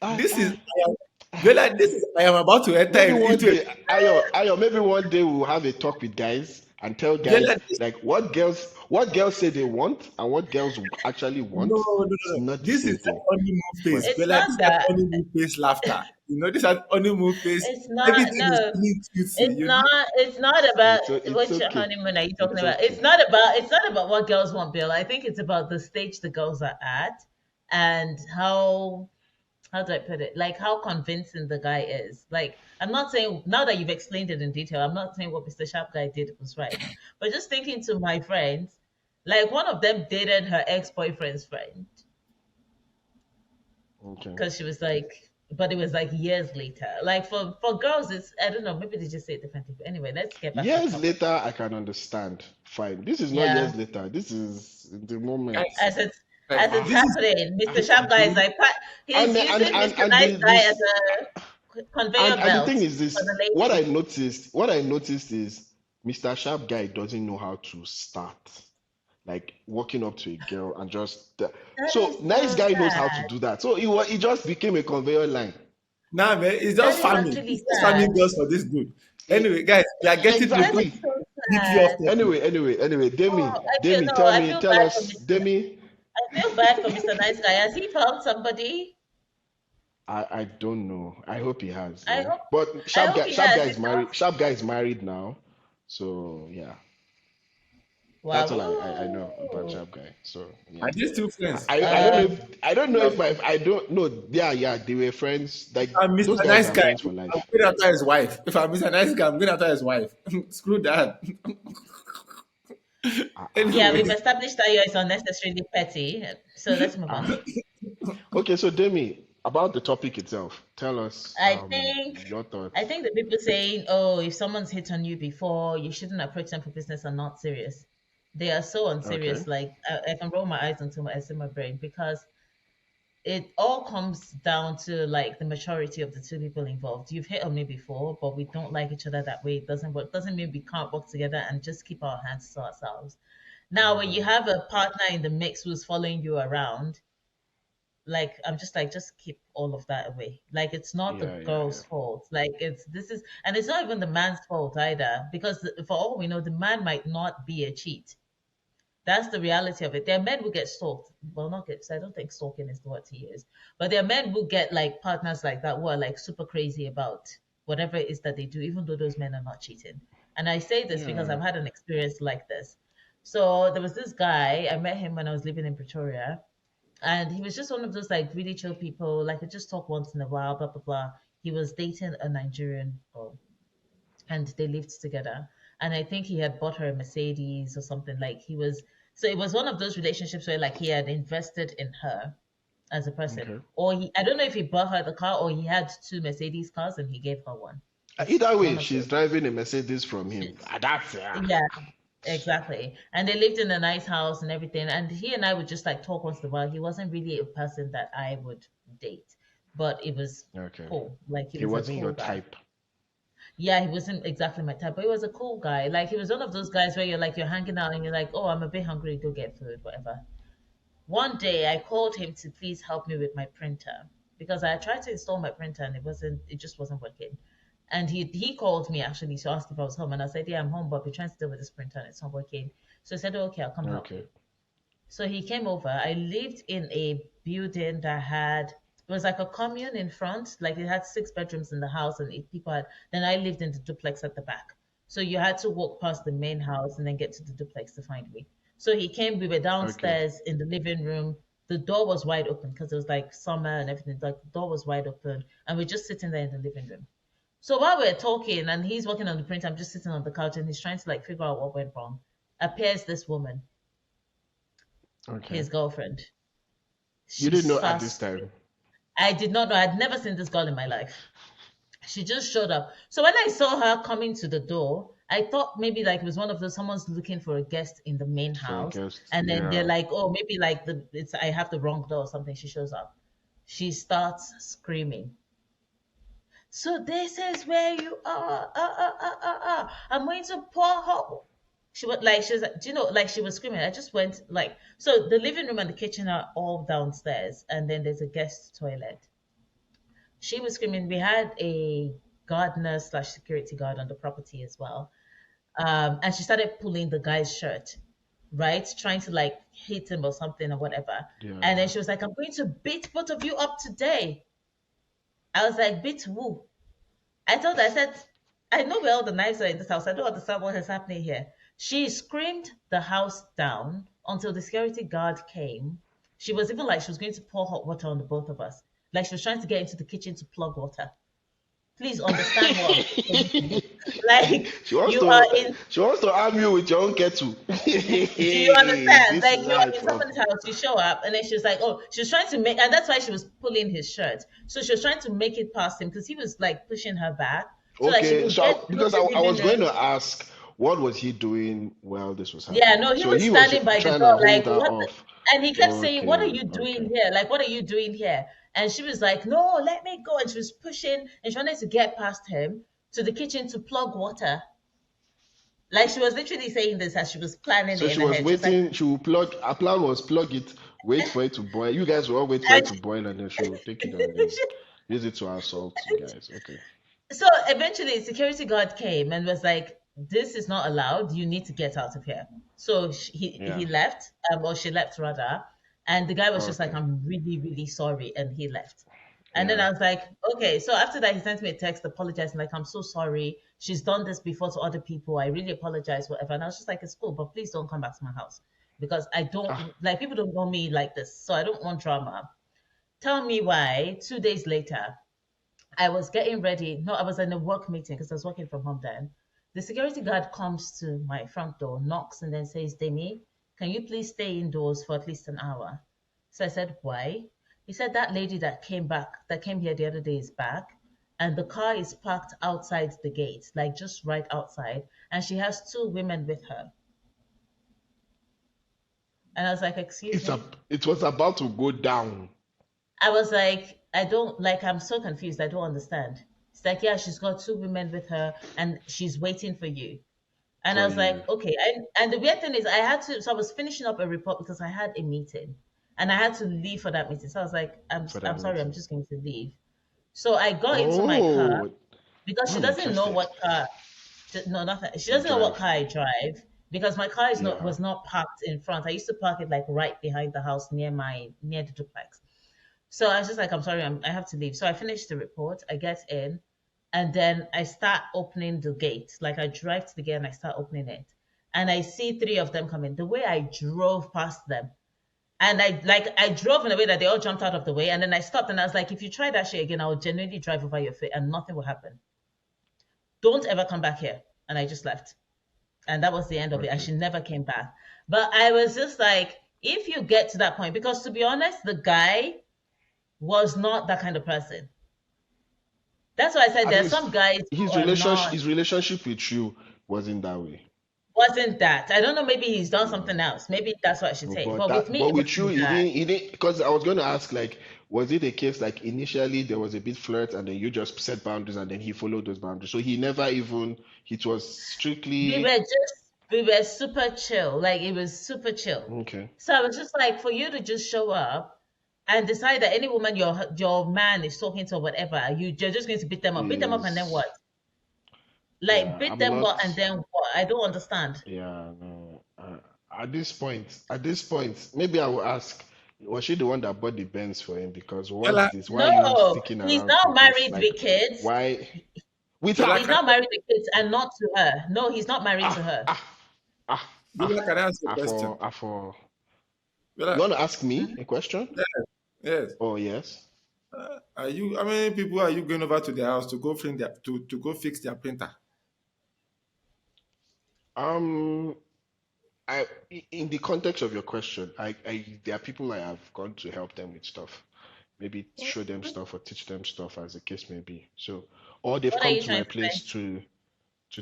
I, This is I, I am, Bella, this is I am about to enter maybe one into a day, Ayo, maybe one day we'll have a talk with guys and tell Bella. guys like what girls say they want and what girls actually No, want. no, no, It's no. not the This is same that thing. honeymoon But phase. It's Bella, this not is that that. honeymoon phase laughter. You know, this is that honeymoon phase. It's not. Everything is No, feeling cutesy. it's You know? not. It's not about it's which okay. honeymoon are you talking It's about. okay. It's not about. It's not about what girls want, Bill. I think it's about the stage the girls are at and how do I put it? Like how convincing the guy is. Like I'm not saying now that you've explained it in detail, I'm not saying what Mr. Sharp guy did was right. But just thinking to my friends, like one of them dated her ex-boyfriend's friend Okay. because she was like, but it was like years later. Like for girls, it's I don't know, maybe they just say it differently. But anyway, let's get back to the Years topic. later, I can understand. Fine. This is not Yeah. years later. This is in the moment. Guys, As it's as it's This is happening, Mr. and Sharp Guy is like, he's using Mr. Nice the Guy as this a conveyor and the thing belt is for this. the ladies. What I noticed is Mr. Sharp Guy doesn't know how to start. Like walking up to a girl and just That so is nice so guy knows how to sad. do that. So he just became a conveyor line. nah, man. It's That just is farming. actually It's just farming sad. girls for this dude. E- Anyway, guys, we are getting to the That point. is exactly. so Deeply off sad. topic. Anyway, Oh, Demi, tell I me, feel tell bad for us, Mr. Demi. I feel bad for Mr. Nice Guy. Has he found somebody? I don't know. I hope he has I though. hope But I hope he Sharp has. guy is If not, married. Sharp guy is married now. So yeah, that's all I know about wow. Sharp guy. So yeah. Are they still friends? Um, I don't know if my I don't know. Yeah, they were friends. If Like I'm those Mr. guys Nice are Guy, friends for I'm life. going after his wife. If I'm Mr. Nice Guy, I'm going after his wife. Screw that. yeah, Anyways, we've established that you're unnecessarily petty. So let's move on. Ah. Okay, so Demi, about the topic itself, tell us I think your I thoughts. think the people saying, "Oh, if someone's hit on you before, you shouldn't approach them for business," are not serious. They are so Okay. unserious. Like I can roll my eyes until I see my brain because it all comes down to like the maturity of the two people involved. You've hit on me before, but we don't like each other that way. It doesn't work. Doesn't mean we can't work together and just keep our hands to ourselves. Now, when you Mm, have a partner in the mix who's following you around, like I'm just like just keep all of that away. Like it's not the yeah. girl's fault. Like and it's not even the man's fault either because for all we know the man might not be a cheat. That's the reality of it. There are men who get stalked. Well, not get. I don't think stalking is what he is. But there are men who get like partners like that who are like super crazy about whatever it is that they do, even though those men are not cheating. And I say this because Yeah. I've had an experience like this. So there was this guy. I met him when I was living in Pretoria, and he was just one of those like really chill people. Like I just talk once in a while, blah blah blah. He was dating a Nigerian girl, and they lived together. And I think he had bought her a Mercedes or something. Like he was, so it was one of those relationships where like he had invested in her as a person, Okay. or I don't know if he bought her the car or he had two Mercedes cars and he gave her one. It's Either way, one of she's those. driving a Mercedes from him. Shits. Ah, that's Yeah, exactly. And they lived in a nice house and everything. And he and I would just like talk once in a while. He wasn't really a person that I would date, but it was okay. cool. Like he He was a wasn't cool your guy. type. Yeah, he wasn't exactly my type, but he was a cool guy. Like he was one of those guys where you're hanging out and you're like, oh, I'm a bit hungry, go get food, whatever. One day I called him to please help me with my printer because I tried to install my printer and it just wasn't working. And he called me actually to ask if I was home, and I said, yeah, I'm home, but I've been trying to deal with this printer and it's not working. So I said, oh, okay, I'll come help you. Okay. So he came over. I lived in a building that had it was like a commune in front, like it had six bedrooms in the house and eight people had. Then I lived in the duplex at the back. So you had to walk past the main house and then get to the duplex to find me. So he came, we were Okay. downstairs in the living room. The door was wide open because it was like summer and everything. Like the door was wide open and we're just sitting there in the living room. So while we're talking and he's working on the printer, I'm just sitting on the couch and he's trying to like figure out what went wrong. Appears this woman, Okay. his girlfriend. You didn't She's know at this fast. time. I did not know. I'd never seen this girl in my life. She just showed up. So when I saw her coming to the door, I thought maybe like it was one of those someone's looking for a guest in the main For a house, guest. and then they're Yeah. like, oh, maybe like I have the wrong door or something. She shows up. She starts screaming. So this is where you are. I'm going to pour her. She was like, do you know, like she was screaming. I just went like, so the living room and the kitchen are all downstairs, and then there's a guest toilet. She was screaming. We had a gardener slash security guard on the property as well. And she started pulling the guy's shirt, right? Trying to like hit him or something or whatever. And then Yeah. she was like, I'm going to beat both of you up today. I was like, beat who? I said, I know where all the knives are in this house. I don't understand what is happening here. She screamed the house down until the security guard came. She was even like she was going to pour hot water on the both of us. Like she was trying to get into the kitchen to plug water. Please understand what I'm saying to you. Like you are in, She wants to arm you with your own kettle. do you understand? This Like is you're how in it's up. somebody's house, you show up, and then she was like, oh, she was trying to make, and that's why she was pulling his shirt. So she was trying to make it past him because he was like pushing her back so that she Okay, could get through because the I living was going room. to ask, what was he doing while this was Yeah, happening? no, he So was he was standing by the trying door, to hold like, her what off. and he kept saying, "What are Okay, you doing okay. here? Like, what are you doing here?" And she was like, "No, let me go." And she was pushing and she wanted to get past him to the kitchen to plug water. Like, she was literally saying this as she was planning So it in she her was head. She was like, waiting. She will plug. Her plan was plug it, wait for it to boil. You guys will all wait for it and to boil, and then she will take it and then use it to assault you guys. Okay. so eventually, security guard came and was like, "This is not allowed. You need to get out of here." So Yeah. he left, or she left rather, and the guy was just like, Okay. "I'm really really sorry," and he left. And then Yeah. I was like, "Okay." So after that, he sent me a text apologizing, like, "I'm so sorry. She's done this before to other people. I really apologize, whatever." And I was just like, "It's cool, but please don't come back to my house because I Ah. don't like people don't know me like this, so I don't want drama." Tell me why. 2 days later, I was getting ready. No, I was in a work meeting because I was working from home then. The security guard comes to my front door, knocks, and then says, "Demi, can you please stay indoors for at least an hour?" So I said, "Why?" He said, "That lady that came here the other day is back, and the car is parked outside the gate, like just right outside, and she has two women with her." And I was like, "Excuse It's a. me?" It was about to go down I was like, I don't like, I'm so confused. I don't understand. It's like, "Yeah, she's got two women with her and she's waiting for you." And I for was you. like, okay. And the weird thing is, so I was finishing up a report because I had a meeting and I had to leave for that meeting. So I was like, For I'm that sorry, I'm meeting. just going to leave. So I got into my car Oh, because now she I'm doesn't know interested. what car, no, nothing. She You doesn't know what drive. car I drive because my car is not Yeah. was not parked in front. I used to park it like right behind the house near the duplex. So I was just like, "I'm sorry, I have to leave." So I finished the report, I get in, and then I start opening the gate. Like, I drive to the gate and I start opening it. And I see three of them coming. The way I drove past them, and I drove in a way that they all jumped out of the way. And then I stopped and I was like, "If you try that shit again, I will genuinely drive over your feet and nothing will happen. Don't ever come back here." And I just left. And that was the end of it. And Okay. she never came back. But I was just like, if you get to that point, because to be honest, the guy was not that kind of person. That's why I said At there are some least guys who are not, his relationship with you wasn't that way. wasn't that. I don't know, maybe he's done Yeah. something else. Maybe that's what I should say. But with me, But it with you wasn't he that. didn't because I was going to ask like was it a case like initially there was a bit flirt and then you just set boundaries and then he followed those boundaries. So he never even it was We were strictly just, we were super chill. Like, it was super chill. okay. So I was just like, for you to just show up and decide that any woman your man is talking to or whatever, you're just going to beat them up, and then what? Is Like, yeah, beat I'm them not what and then what? I don't understand. yeah, no. At this point, maybe I will ask, was she the one that bought the Benz for him? Because what's Yola, this? Why are you No, sticking he's around for not this? married Like, with kids. why with Yola, He's can her? not I, married with kids and not to her. No, he's not married Ah, to her. ah, ah, Yola, ah, can I ask you a ah, question? for. You Yola, want to ask me Mhm. a question? yes, yes. Oh, yes. Are you? How many people are you going over to their house to go to go fix their printer? Um, in the context of your question, there are people I have gone to help them with stuff, maybe show them stuff or teach them stuff as the case may be. So, or they've What are come you to trying my to say? place to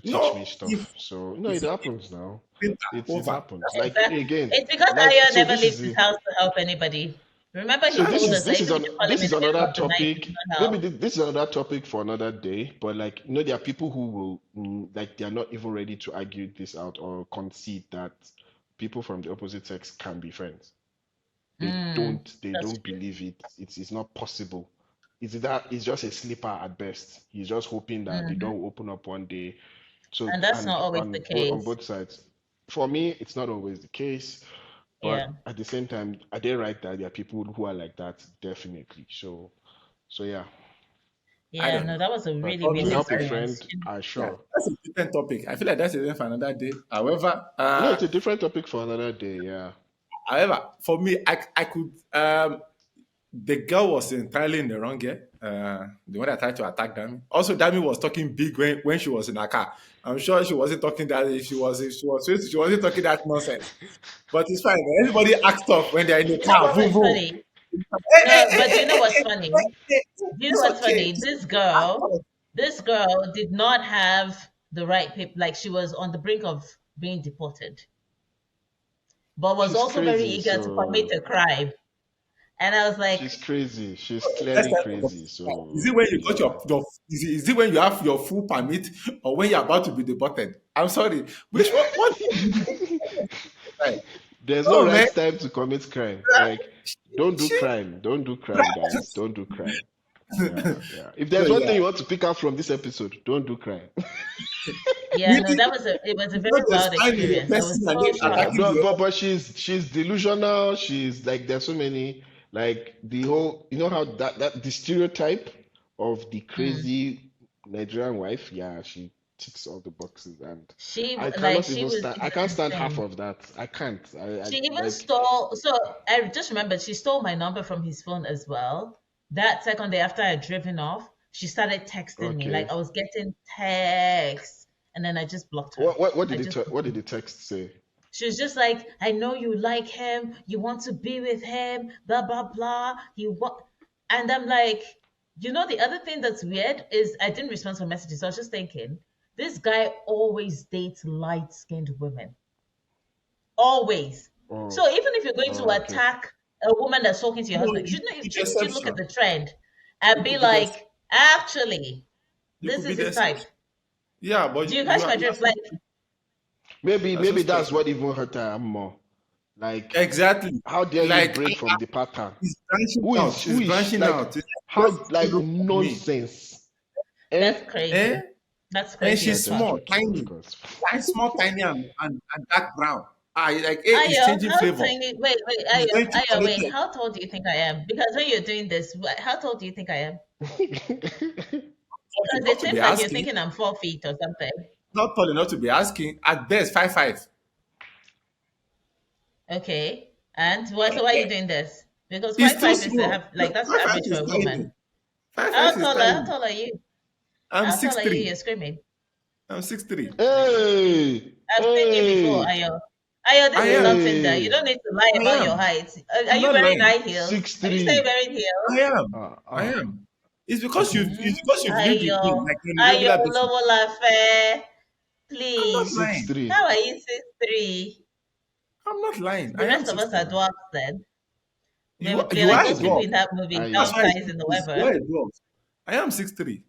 teach me No, if stuff. So, no, if it you give happens now. printer It over, happens. Like Exactly. again, It's because like Ayo so never this leaves is his the house to help anybody. Remember, he so that's told it. us that even if you call him this in is the middle another of the night, he topic. will not Maybe help. this is another topic for another day. But like you know, there are people who will like they are not even ready to argue this out or concede that people from the opposite sex can be friends. They That's don't true. believe it. It's not possible. It's just a slipper at best. He's just hoping that the door Hmm. will open up one day. So And that's and not always the on case. both sides. For me, it's not always the case. Yeah. But at the same time, are they right that there are people who are like that? Definitely. So yeah. I Yeah, don't no, know. that was a But really For real to me, help a experience. friend, I yeah, sure. that's a different topic. I feel like that's a different for another day. However, No, it's a different topic for another day. Yeah. for me, I could the girl was entirely in the wrong gear. The one that tried to attack Dami. Also, Dami was talking big when she was in her car. I'm sure she wasn't talking that if she wasn't talking that nonsense. But it's fine. Everybody acts tough when they're in the You know car. what Vroom, was vroom. funny? Hey, hey, No, hey, but do hey, you know hey, what's hey, funny? hey, hey. Do you know It's what's okay. funny? This girl did not have the right people. Like she was on the brink of being deported, but was She's also very crazy, eager to commit so a crime. And I was she's like, crazy. She's Next clearly time for crazy. is it So when you got yeah. your is it when you have your full permit or when you're about to be deported? I'm sorry. Which one? What? Right. There's no Oh man, right time to commit crime. Like, don't do she, crime. Don't do crime, guys. Don't do crime. Yeah, yeah. If so there's one yeah, thing you want to pick up from this episode, don't do crime. yeah, no, really, that was it was a it's very not wild just finding the experience. I was person and so then Yeah, shocked. attacking the other. but she's delusional. She's like there's so many like the whole how that the stereotype of the Mm. crazy Nigerian wife. Yeah, she ticks all the boxes, and She I like cannot she even was stand. it I was can't stand half insane. of that. I can't. I She even like stole. So I just remembered she stole my number from his phone as well. That second day after I had driven off, she started texting me. Like okay. I was getting texts, and then I just blocked her. What I did just what did the text say? She was just like, I know you like him, you want to be with him, blah blah blah. And I'm like, the other thing that's weird is I didn't respond to messages. So I was just thinking, this guy always dates light-skinned women. Always. Oh, So even if you're going to okay. attack a woman that's talking to your No, husband, you could be the shouldn't you look at exception. the trend and You be could be the like, actually, you this could be is the his type. exception. Yeah, but Do you catch my you are drift? so, Like, are so Maybe that's special. what even hurt her more. Like, Exactly. how dare you Like break from the pattern? she's branching out. Who She's is branching like out. It's like, how just like look at me. nonsense? Eh? that's crazy. Eh? That's And crazy You're as she's just fuck. small, joking, of tiny, course. small, tiny, and dark brown. Ah, like it's Ayo, changing how flavor. tiny? Wait, It's Ayo, going to Ayo, wait. politics. How tall do you think I am? Because when you're doing this, how tall do you think I am? Tall Because enough it to be seems like you're asking. thinking I'm 4 feet or something. Not tall enough to be asking. At best, 5'5". Okay. And why are you doing this? Because It's five too five is small. No, that's 5'5" average for is a tiny. woman. 5'5" is How tiny. tall are you? I'm How six tall are you? three. You're screaming. I'm 6'3". Hey, I've seen you before, hey, Ayo. Ayo, I this is am. not Tinder. You hey. don't need to lie I about your am. height. Are I'm you not wearing lying. high heels? Six Are you saying three. wearing heels? I am. Ah I ah. am. It's Mm, because you've lived with me Ayo, like on a Ayo regular basis. Lowo I'm not please. Six lying. How three. are you 6'3"? I'm not lying. I The am rest of us are 6'3". dwarfs then. We're You like are a those people dwarf. in that movie, That's I why downsizing or you whatever. are a dwarf. I am 6'3".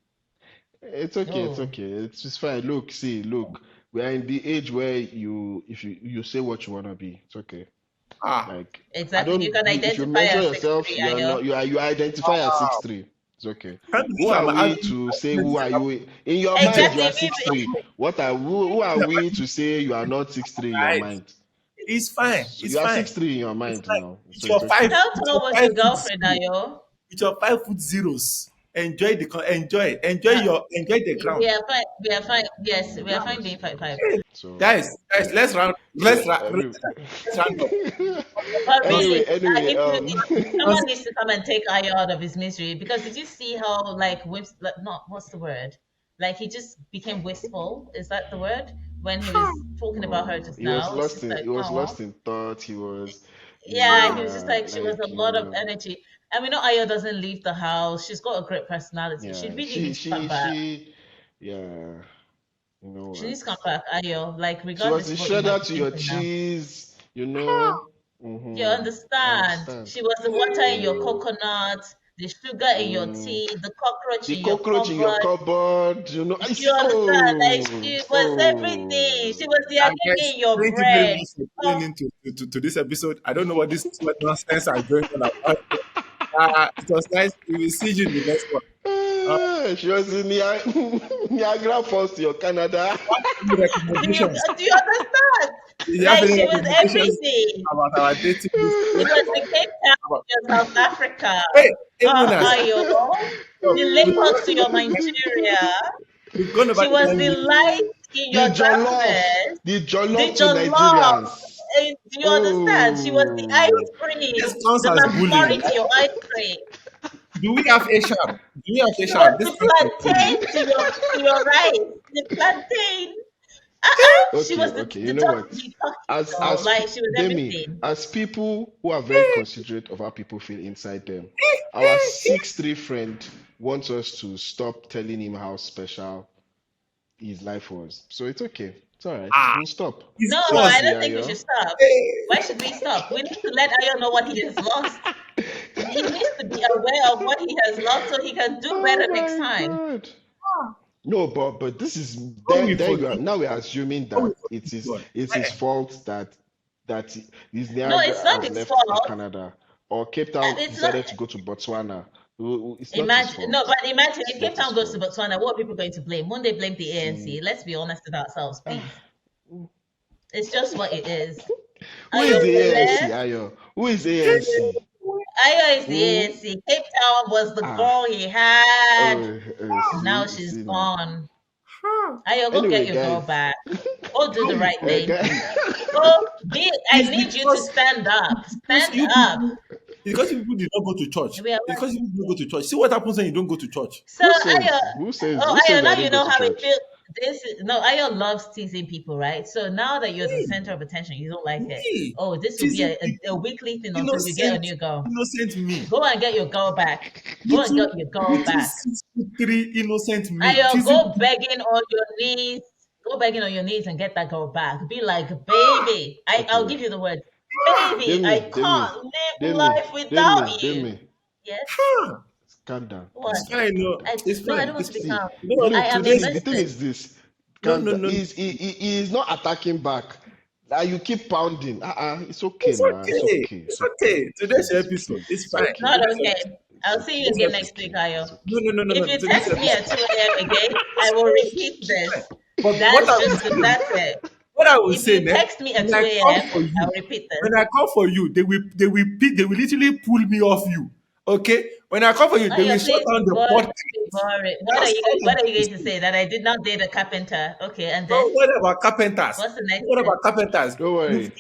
it's okay, it's Oh, okay. It's just fine. Look, see, look. We are in the age where if you say what you wanna be, it's okay. Ah, Like I exactly. You don't can you if you identify mention as yourself, 6'3", you are Ayo. not you identify as 6'3". It's okay. can't Who believe are I'm we having to say this who are you? In your mind, you Exactly. are 6'3". What are who are we to say you are not 6'3" in your right. mind? It's fine. So It's you are fine. 6'3" in your It's mind fine. now. So it's okay. How With tall your was your 5 foot girlfriend, zero, Ayo? with your 5 foot zeros. Enjoy Uh, the we ground. are fine. We are fine. Yes, we are fine being Yes, 5'5". yes. So Guys, yeah. So every let's round up. But Because really, anyway, if someone because needs to come and take Ayo out of his misery, because did you see how like not what's the word? Like he just became wistful. Is that the word? When he was talking about her just now, it's just like, he was oh, lost in thought. He was yeah. He was just yeah, like she was a like lot of energy. And we know Ayo doesn't leave the house. She's got a great personality. She yeah, really needs to come back. yeah, you know She what? needs to come back, Ayo. Like She was regardless the of what you might shredder be to your thinking now. cheese, you know. You I understand? understand. She was the water in your Mm, coconut, the sugar in your mm, tea, the cockroach the in your cockroach in your cupboard. cupboard, you know. I You see. understand? Like she was everything. She was the guys, agege in your thank you very bread. much for Oh, tuning into to this episode. I don't know what this what nonsense are going on about. It was nice. We will see you in the next one. Uh, She was in Niagara Falls, your Canada. any recommendations? do you understand? If you have Like any she was recommendations everything. about our dating, She was the Cape Town about, to your South Africa. hey, Emunas, Ayo, so the Lagos to your Nigeria. we've gone over She the was time the limit. light in The your jollof, darkness. the The jollof to jollof. Nigerians. Do you understand? She was the ice Oh, This cream, counts the as bullying, McFlurry to right? your ice cream. Do we have a sharp? Do we have a She was sharp? This the counts as bullying. plantain to your rice. The plantain. She okay, was okay. the You know what? touchy. Like she was Demi, everything. as people who are very considerate of how people feel inside them, our 6'3" friend wants us to stop telling him how special his life was. So it's okay. It's all right. Ah, We'll stop. it's No, I just Touchy, don't think we should Ayo. stop. Why should we stop? We need to let Ayo know what he has lost. He needs to be aware of what he has lost so he can do Oh better next my time. God. No, but this is what we there you are. forgive, Now we're assuming what we that forgive God. it's his fault that his No, Niagara it's not has his left fault. Canada or Cape Town It's not. decided to go to Botswana. It's not his Imagine, no, fault. but imagine It's if not Cape his Town goes to fault. Botswana, what are people going to blame? Won't they blame the ANC? See, Let's be honest with ourselves, ah, please. It's just what it is. who is Ayo the ANC, Pele, Ayo? Who is ANC? Ayo is the Who? ANC. Cape Town was the Ah, girl he had, and now see, she's see now. gone. Ayo, go Anyway, get your girl guys, back. Go do How the we right thing. guys, forgive? Go be. I It's need you to stand up. because Stand you up. people, because you people did not go to church. We are It's because you people did not go to church. See what happens when you don't go to church. So Ayo, oh who says Ayo, that I now you didn't go know to how it church? feels. No, Ayo loves teasing people, right? So now that you're the Me, center of attention, you don't like it. me, Oh, this will be teasing a people, weekly thing until you get a innocent, new girl. innocent me. Go and get your girl back. Go and Little, get your girl little back. 6'3" innocent me Ayo, teasing go people. begging on your knees. Go begging on your knees and get that girl back. Be like, baby, I'll Okay, give you the word. Baby, I Demi, can't live life without you. Demi, Yes? calm down, calm What? It's down. fine, no, it's No, I fine, don't want it's to be fine. See, calm. You know what? I am Today's the thing invested. is this. no, Calm no, down. no, no. He is not attacking back. You keep pounding. It's okay It's now. It's okay. okay. It's It's okay. okay. Today's Please, episode. It's it's fine. It's okay. not Today's okay. episode. It's I'll see okay. you Today's again episode. next week, Okay. Ayo. It's No, okay. no, no, no, If no. you Today's text me episode. at 2 a.m. again, I will repeat It's this. fine. But what I That's will just say, that's it. what I will If say, you ne, text me at when 2 I come a.m., for I'll you, repeat this. when I come for you, they will literally pull me off you. Okay? When I come for you, they will Ayo, shut please down be the boring. podcast. Be boring. That's all What I'm are you going going to to say. say? That I did not date a carpenter. Okay, and Oh, then what about carpenters? what's the next What thing? about carpenters? Don't You've worry,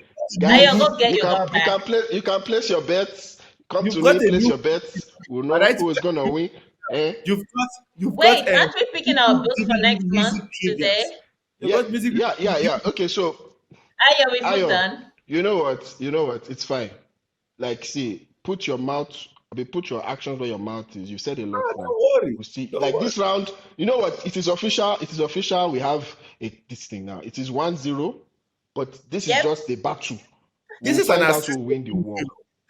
Ayo, guys. go get your girl back. You can place your bets. Come you've to got me, a place new your bets. We'll all know right. who is gonna win. Eh? You've got Wait, aren't we picking our people books for giving you next month music trivias. today? You've got music Yeah. Okay, so Ayo, we've moved Ayo, on. you know what? You know what? It's fine. Like, see, put your actions where your mouth is. You said a lot now. don't worry. We see, Don't like worry. this round, you know what? It is official. It is official. We have this thing now. It is 1-0, but this is Yep. just a battle. This We'll is an find out who assisted will win the 1-0. war.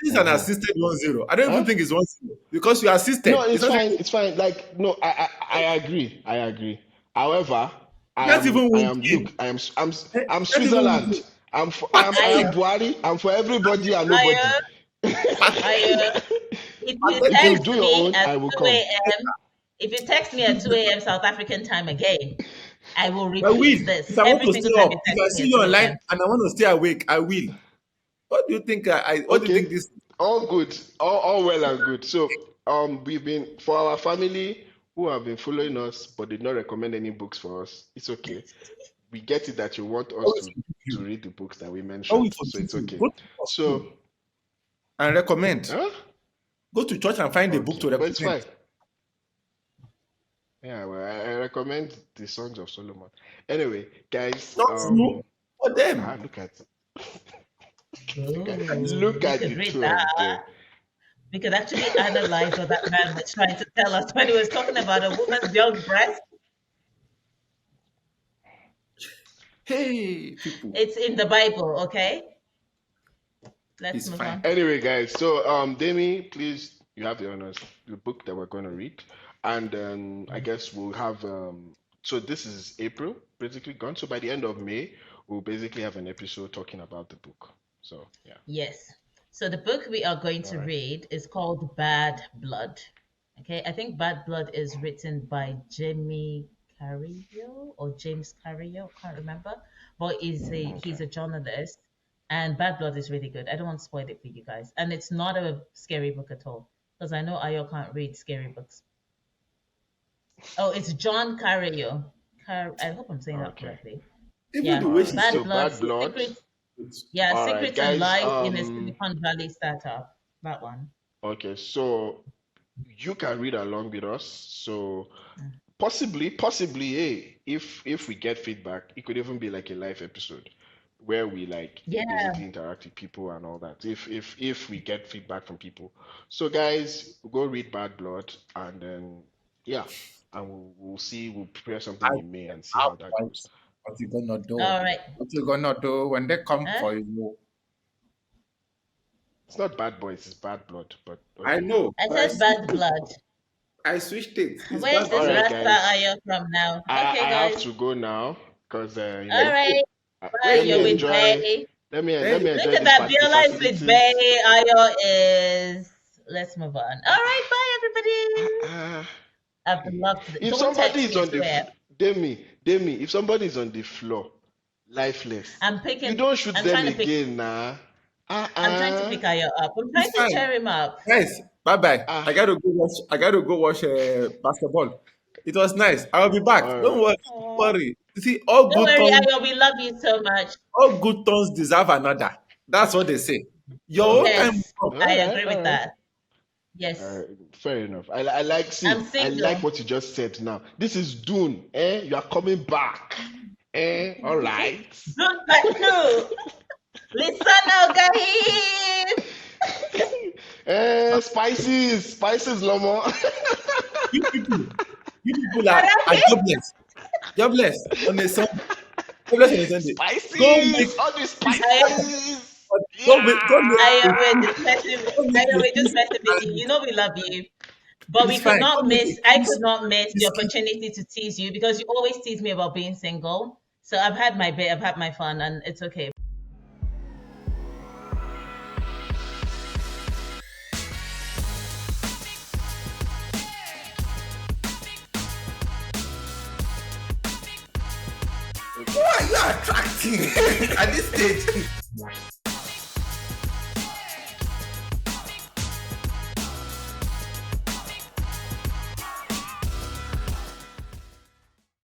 This is an Uh-huh. assisted 1-0. I don't even Huh? think it's 1-0 because you No, assisted. It's it's not fine. even, It's fine. Like, no, I agree. I agree. However, you can't even I win am, look, 10. I'm You can't even win Switzerland. 10. I am Ayo, Pathetic. Buhari. I'm for everybody and Ayo, nobody. Ayo. Pathetic. If you If Pathetic. you text do your me own, at I will 2 come. a.m., if you text me at 2 a.m. South African time again, I will I will. repeat this If I want every to single stay time up, you if text I me see at you 2 online a.m. and I want to stay awake, I will. What do you think? What do you think Okay, this? all good, all well and good. So, we've been for our family who have been following us but did not recommend any books for us. It's okay. We get it that you want How us we forgive to you? read the books that we How we mentioned, so forgive it's you? okay. Go to So, school and recommend. huh? Go to church and find a book to Okay, but it's recommend. fine. Yeah, well, I recommend the Songs of Solomon. Anyway, guys, Not you, for them. look at Ooh, look we at could the read two that. of them. We could actually analyze what that man was trying to tell us when he was talking about a woman's young breast. Hey, people. It's in the Bible, okay? Let's It's move fine. on. Anyway, guys, so Demi, please, you have the honors, the book that we're going to read, and then I guess we'll have so this is April basically gone. So by the end of May, we'll basically have an episode talking about the book. So yeah, Yes. So the book we are going all to right. read is called Bad Blood. Okay, I think Bad Blood is written by Jamie Carrillo or James Carrillo, can't remember. But he's Okay. a journalist, and Bad Blood is really good. I don't want to spoil it for you guys, and it's not a scary book at all because I know Ayo can't read scary books. Oh, it's John Carrillo. I hope I'm saying that Okay. correctly. Even Yeah, the All way right. she Bad So said Blood, Bad Blood. Secrets. it, Yeah, All right, Secrets and guys. Lies in a Silicon Valley Startup. That one. Okay. So you can read along with us. So Mm. possibly, hey, if we get feedback, it could even be like a live episode where we like Yeah. basically interact with people and all that. If we get feedback from people. So guys, go read Bad Blood and then Yeah, and we'll see. We'll prepare I something in May and see have how that goes. vibes. What you gonna do? All right. What you gonna do when they come Huh? for you? It's not bad boys, it's bad blood. But I okay. know, I but I said switched bad it. blood. I switched it. It's Where's bad All this blood. right, Rasta guys. Ayo from now? I Okay, have guys. to go now because All right. Bye. let me You're Hey, with enjoy. Bay. hey, Let me Look enjoy at that. the Biola is with facilities. Bay. Ayo is. Let's move on. All right. Bye, everybody. Uh, I've loved it. if Don't somebody text is me, on the swear. Demi, if somebody is on the floor, lifeless, I'm you picking. don't shoot I'm them trying to pick. again, nah. I'm trying to pick Ayo up. I'm it's trying to fine. cheer him up. Guys, bye bye. Ah, I gotta go watch. I gotta go watch basketball. It was nice. I'll be back. all Don't right. worry. Don't Aw. worry. You see, Don't worry, Ayo. We love you so much. all good turns deserve another. That's what they say. Your own time will Yes, come. All I right, agree all with right. that. Yes. Fair enough. I like I'm I like single. what you just said now. This is Dune, eh? You are coming back. Eh? All right. Good part two. Listen now, guys. Spices, Lomo. You people, you people are Alright. jobless. Jobless on a Sunday. Jobless on a Sunday. Go make Spices, all the this spices. go make I Yeah. we're just messing. go make a We're just fish messing with you. and You know we love you, but we it's could fine. Go not make miss. a I fish could not miss the biscuit. opportunity to tease you because you always tease me about being single. So I've had my bit. I've had my fun, and it's okay. Who are you attracting at this stage?